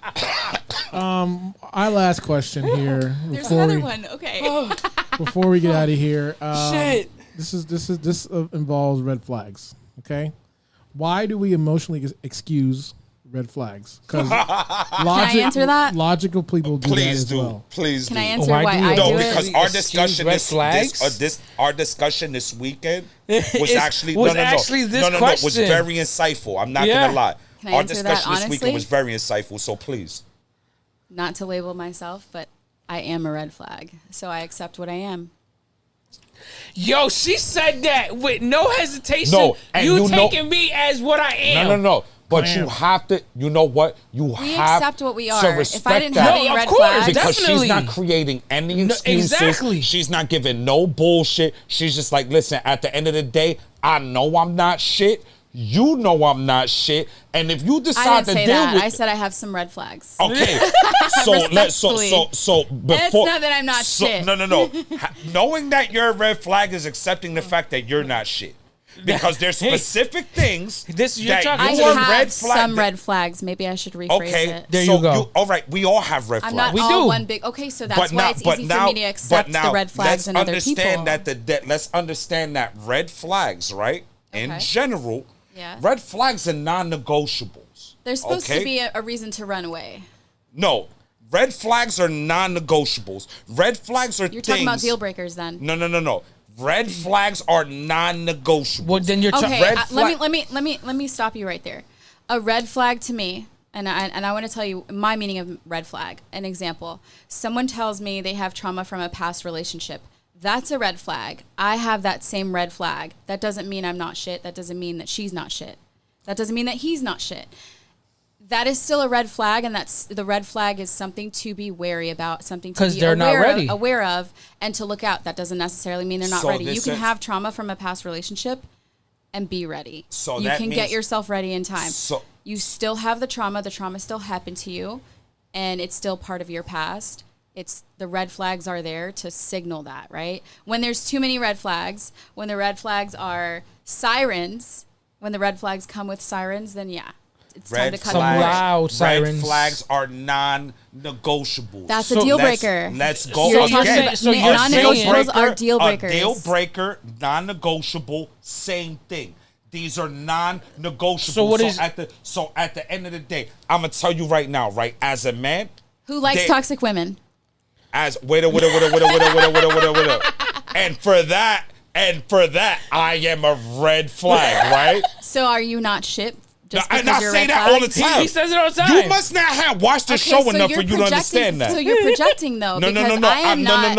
Our last question here There's before another we one. Okay. before we get out of here. shit. This involves red flags. Okay, why do we emotionally excuse red flags? Because answer that? logical people do that Please as do. well. Please Can do. I answer Why why do I you- No, do because it? our Excuse discussion red this flags? our discussion this weekend Is- was actually was no actually this was question. very insightful. I'm not Yeah. gonna lie. Can I Our answer that discussion this weekend honestly? was very insightful. So please. Not to label myself, but I am a red flag, so I accept what I am. Yo, she said that with no hesitation. No, and you you know- taking me as what I am. No. But Clam. you have to. You know what? You We have accept what we to are. If I respect didn't that. have No, any of red course, flags, Because definitely. she's not creating any excuses. exactly. She's not giving no bullshit. She's just like, listen, at the end of the day, I know I'm not shit. You know I'm not shit. And if you I decide didn't to say deal that. with I said I have some red flags. okay. So Respectfully. before not that I'm not shit. No. Knowing that you're a red flag is accepting the fact that you're not shit. Because there's specific things This you're that talking I you are have red flag. some red flags. Maybe I should rephrase Okay, it. There so you go. all right, we all have red I'm flags. not We all do. one big. Okay, so that's why it's easy for me to accept the red flags in other people. Let's understand that red flags, right? In Okay. general, Yeah. red flags are non-negotiables. There's supposed okay? to be a reason to run away. No, red flags are non-negotiables. Red flags are You're things. talking about deal breakers then. No. Red flags are non-negotiable. Well, then you're Okay, red let me stop you right there. A red flag to me, and I want to tell you my meaning of red flag. An example: someone tells me they have trauma from a past relationship. That's a red flag. I have that same red flag. That doesn't mean I'm not shit. That doesn't mean that she's not shit. That doesn't mean that he's not shit. That is still a red flag, and that's the red flag is something to be wary about, something to 'Cause be they're not ready. aware of, and to look out. That doesn't necessarily mean they're not So ready. You this can is- have trauma from a past relationship and be ready. So you that can means- get yourself ready in time. So- you still have the trauma still happened to you, and it's still part of your past. It's the red flags are there to signal that, right? When there's too many red flags, when the red flags are sirens, when the red flags come with sirens, then yeah, it's time Red to cut Some them flags, off. loud red sirens. flags are non-negotiable. That's a deal Let's- breaker. Let's go You're again. talking about So you're non-negotiables are deal breakers. A deal breaker, non-negotiable, same thing. These are non-negotiable. So what is- at the end of the day, I'm gonna tell you right now, right? As a man, Who likes they- toxic women? wait up. And for that, I am a red flag, right? So are you not shipped? Just And because I you're say red that all the flags? time. He says it all the time. You must not have watched the show so enough you're for you to understand that. So you're projecting though, No, because no. I am not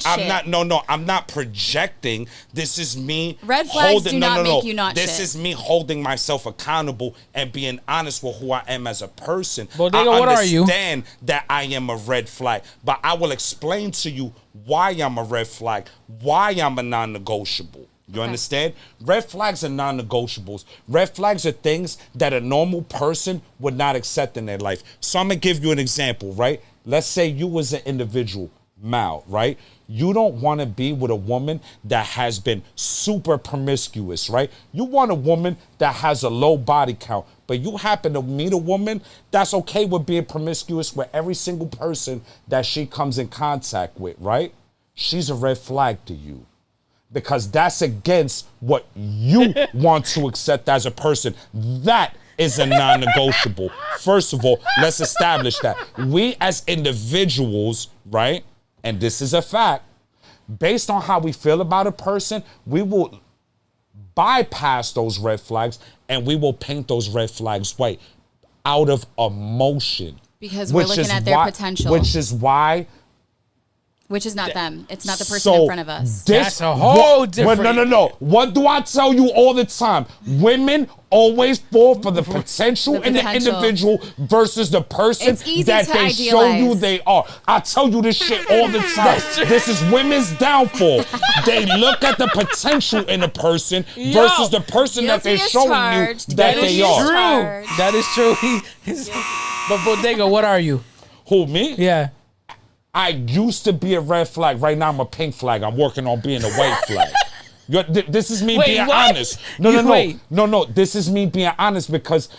I'm shit. not. I'm not projecting. This is me. Red flags do not make you not This shit. is me holding myself accountable and being honest with who I am as a person. Bodega, I what are you? understand that I am a red flag, but I will explain to you why I'm a red flag, why I'm a non-negotiable. You understand? Red flags are non-negotiables. Red flags are things that a normal person would not accept in their life. So I'm going to give you an example, right? Let's say you was an individual, Mal, right? You don't want to be with a woman that has been super promiscuous, right? You want a woman that has a low body count, but you happen to meet a woman that's okay with being promiscuous with every single person that she comes in contact with, right? She's a red flag to you. Because that's against what you want to accept as a person. That is a non-negotiable. First of all, let's establish that. We as individuals, right, and this is a fact, based on how we feel about a person, we will bypass those red flags and we will paint those red flags white out of emotion. Because we're looking at their potential. Which is why... Which is not them. It's not the person in front of us. That's a whole different- No. What do I tell you all the time? Women always fall for the potential in the potential. individual versus the person It's easy that to they show idealize. you they are. I tell you this shit all the time. This is women's downfall. They look at the potential in a person versus the person that they're Guilty as showing charged. you that Guilty they as are. charged. True. That is true. But Bodega, what are you? Who, me? Yeah. I used to be a red flag. Right now, I'm a pink flag. I'm working on being a white flag. This is me Wait, being what? honest. No. Wait. No. This is me being honest because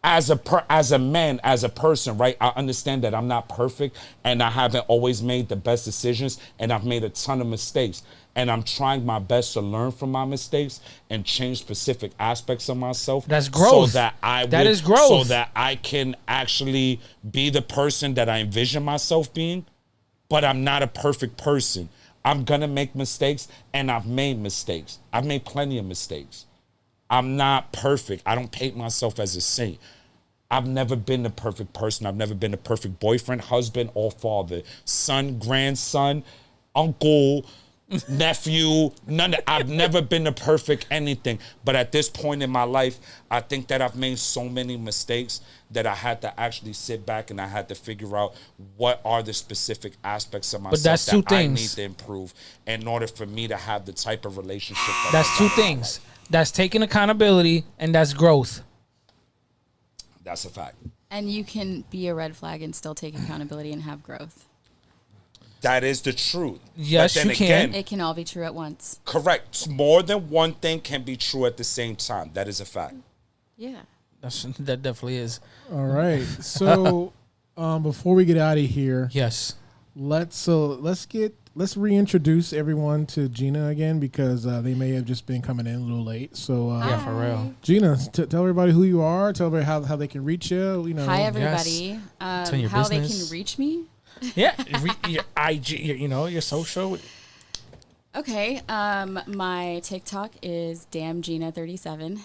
as a man, as a person, right? I understand that I'm not perfect and I haven't always made the best decisions and I've made a ton of mistakes. And I'm trying my best to learn from my mistakes and change specific aspects of myself. That's growth. So that That is growth. So that I can actually be the person that I envision myself being. But I'm not a perfect person. I'm going to make mistakes, and I've made mistakes. I've made plenty of mistakes. I'm not perfect. I don't paint myself as a saint. I've never been the perfect person. I've never been the perfect boyfriend, husband, or father, son, grandson, uncle, nephew. I've never been the perfect anything. But at this point in my life, I think that I've made so many mistakes that I had to actually sit back and I had to figure out what are the specific aspects of myself that's two that I need things. to improve in order for me to have the type of relationship that That's I two want in my things. life. That's taking accountability and that's growth. That's a fact. And you can be a red flag and still take accountability and have growth. That is the truth. Yes, but then you can. again, It can all be true at once. correct. More than one thing can be true at the same time. That is a fact. Yeah. That definitely is. All right. So before we get out of here, Yes. let's reintroduce everyone to Gina again because they may have just been coming in a little late. So Yeah, for real. Gina, tell everybody who you are. Tell everybody how they can reach you. You know. Hi, everybody. Tell your How they business. can reach me? Yeah. Your IG, your social. Okay. My TikTok is damngina37.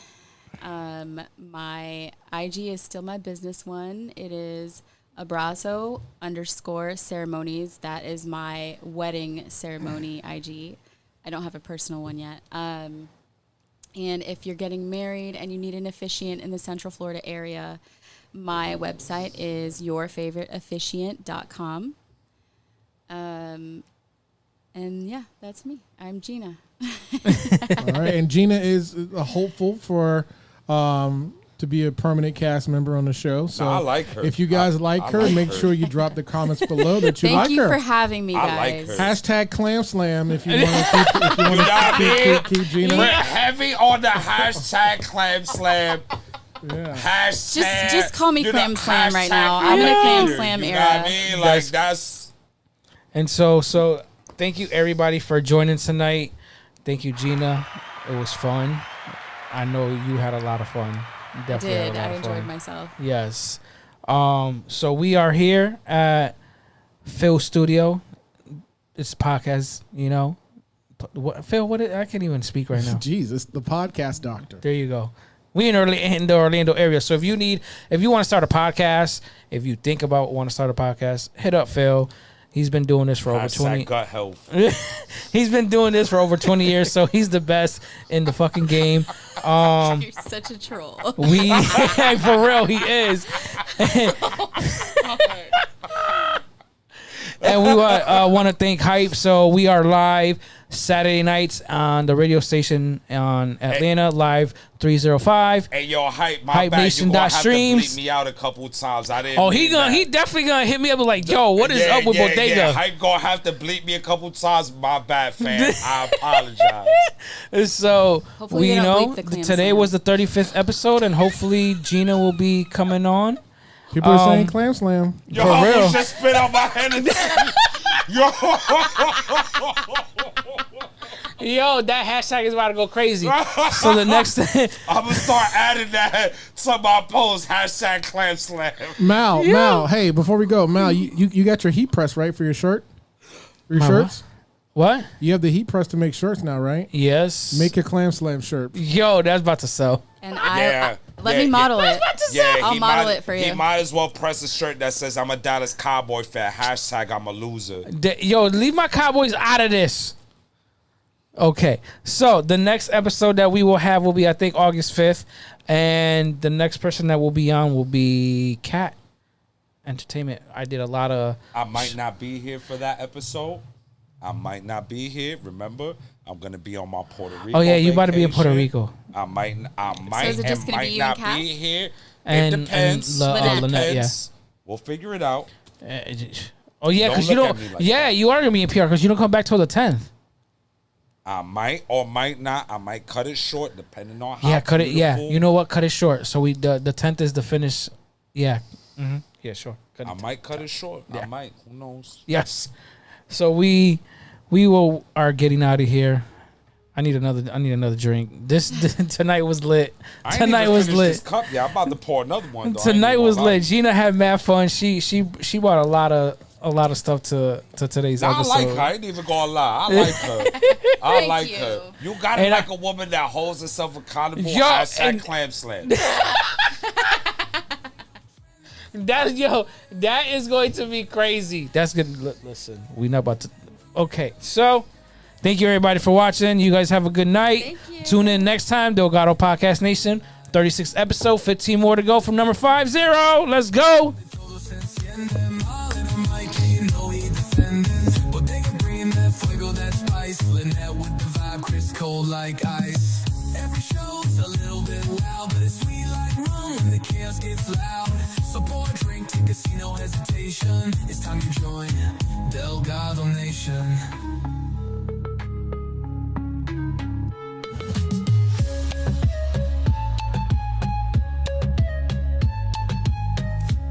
My IG is still my business one. It is abrazo_ceremonies. That is my wedding ceremony IG. I don't have a personal one yet. And if you're getting married and you need an officiant in the Central Florida area, my website is yourfavoriteofficiant.com. And yeah, that's me. I'm Gina. All right. And Gina is a hopeful for to be a permanent cast member on the show. So I like her. If you guys like her, like make her. sure you drop the comments below that you Thank like you her. for having me, I guys. like her. Hashtag Clam Slam if you want to keep You know what I mean? keep Gina. Hashtag heavy on the hashtag Clam Slam. Yeah. Hashtag. Just call me you know, Clam Slam right now. hashtag I'm in a Clam you Slam know era. what I mean? Like, that's. And so thank you everybody for joining tonight. Thank you, Gina. It was fun. I know you had a lot of fun. You I definitely had did. a lot I of enjoyed fun. myself. Yes. So we are here at Phil's studio. It's a podcast, you know. Phil, I can't even speak right now. Jeez, it's the podcast doctor. There you go. We in the Orlando area. So if you want to start a podcast, if you think about want to start a podcast, hit up Phil. He's been doing this for over 20. Gut health. He's been doing this for over 20 years, so he's the best in the fucking game. You're such a troll. We for real, he is. And we want to thank Hype. So we are live Saturday nights on the radio station on Atlanta, live 305. Hey, yo, Hype, my Hype bad. Nation You gonna have to streams. bleep me out a couple times. I didn't. Oh, mean that. he definitely gonna hit me up like, yo, what is up with Bodega? Yeah. Hype gonna have to bleep me a couple times. My bad, fam. I apologize. So Hopefully we they don't know bleep the Clam today Slam. was the 35th episode, and hopefully Gina will be coming on. People are saying Clam Slam. Yo, For I real. almost just spit out my hand. Yo. Yo, that hashtag is about to go crazy. So the next thing, I'm gonna start adding that to my post. Hashtag Clam Slam. Mal, hey, before we go, Mal, you got your heat press, right, for your shirt? For your My shirts? what? You have the heat press to make shirts now, right? Yes. Make a Clam Slam shirt. Yo, that's about to sell. And Yeah, let me model it. Yeah, I'll he model might, it for He you. might as well press a shirt that says "I'm a Dallas Cowboy fan." Hashtag I'm a loser. Yo, leave my Cowboys out of this. Okay, so the next episode that we will have will be, I think, August 5th. And the next person that will be on will be Cat Entertainment. I did a lot of... I might not be here for that episode. I might not be here. Remember, I'm gonna be on my Puerto Rico. Oh, yeah, you about to be in Puerto vacation. Rico. I might is it just and gonna might be you and not Kat? be here. And- It depends. and It Lynette, yeah. depends. We'll figure it out. Oh, yeah, because you Don't don't... look at me like yeah, that. you are going to be in PR because you don't come back till the 10th. I might or might not. I might cut it short depending on how. Yeah, cut it. Yeah, beautiful- you know what? Cut it short. So the 10th is the finish. Yeah. Mm-hmm. Yeah, sure. Cut I it. might cut it short. Yeah. I might. Who knows? Yes. So we are getting out of here. I need another drink. This tonight was lit. I ain't Tonight even was finished lit. This cup. Yeah, I'm about to pour another one. Though. I ain't Tonight even was gonna lie. lit. Gina had mad fun. She brought a lot of stuff to today's Nah, I episode. like her. I ain't even gonna lie. I like her. I Thank like you. her. You gotta And like a woman that holds herself accountable. Yo, Hashtag and- Clam Slam. That is going to be crazy. That's good. Listen, we not about to. Okay, so thank you everybody for watching. You guys have a good night. Thank you. Tune in next time. Delgado Podcast Nation, 36th episode, 15 more to go from number 50. Let's go. Todo se enciende mal en el mic, you know he defending. Bodega bringing that fuego, that spice. Lynette with the vibe, Chris cold like ice. Every show's a little bit loud, but it's sweet like rum when the chaos gets loud. So pour a drink, take a seat, no hesitation. It's time to join Delgado Nation.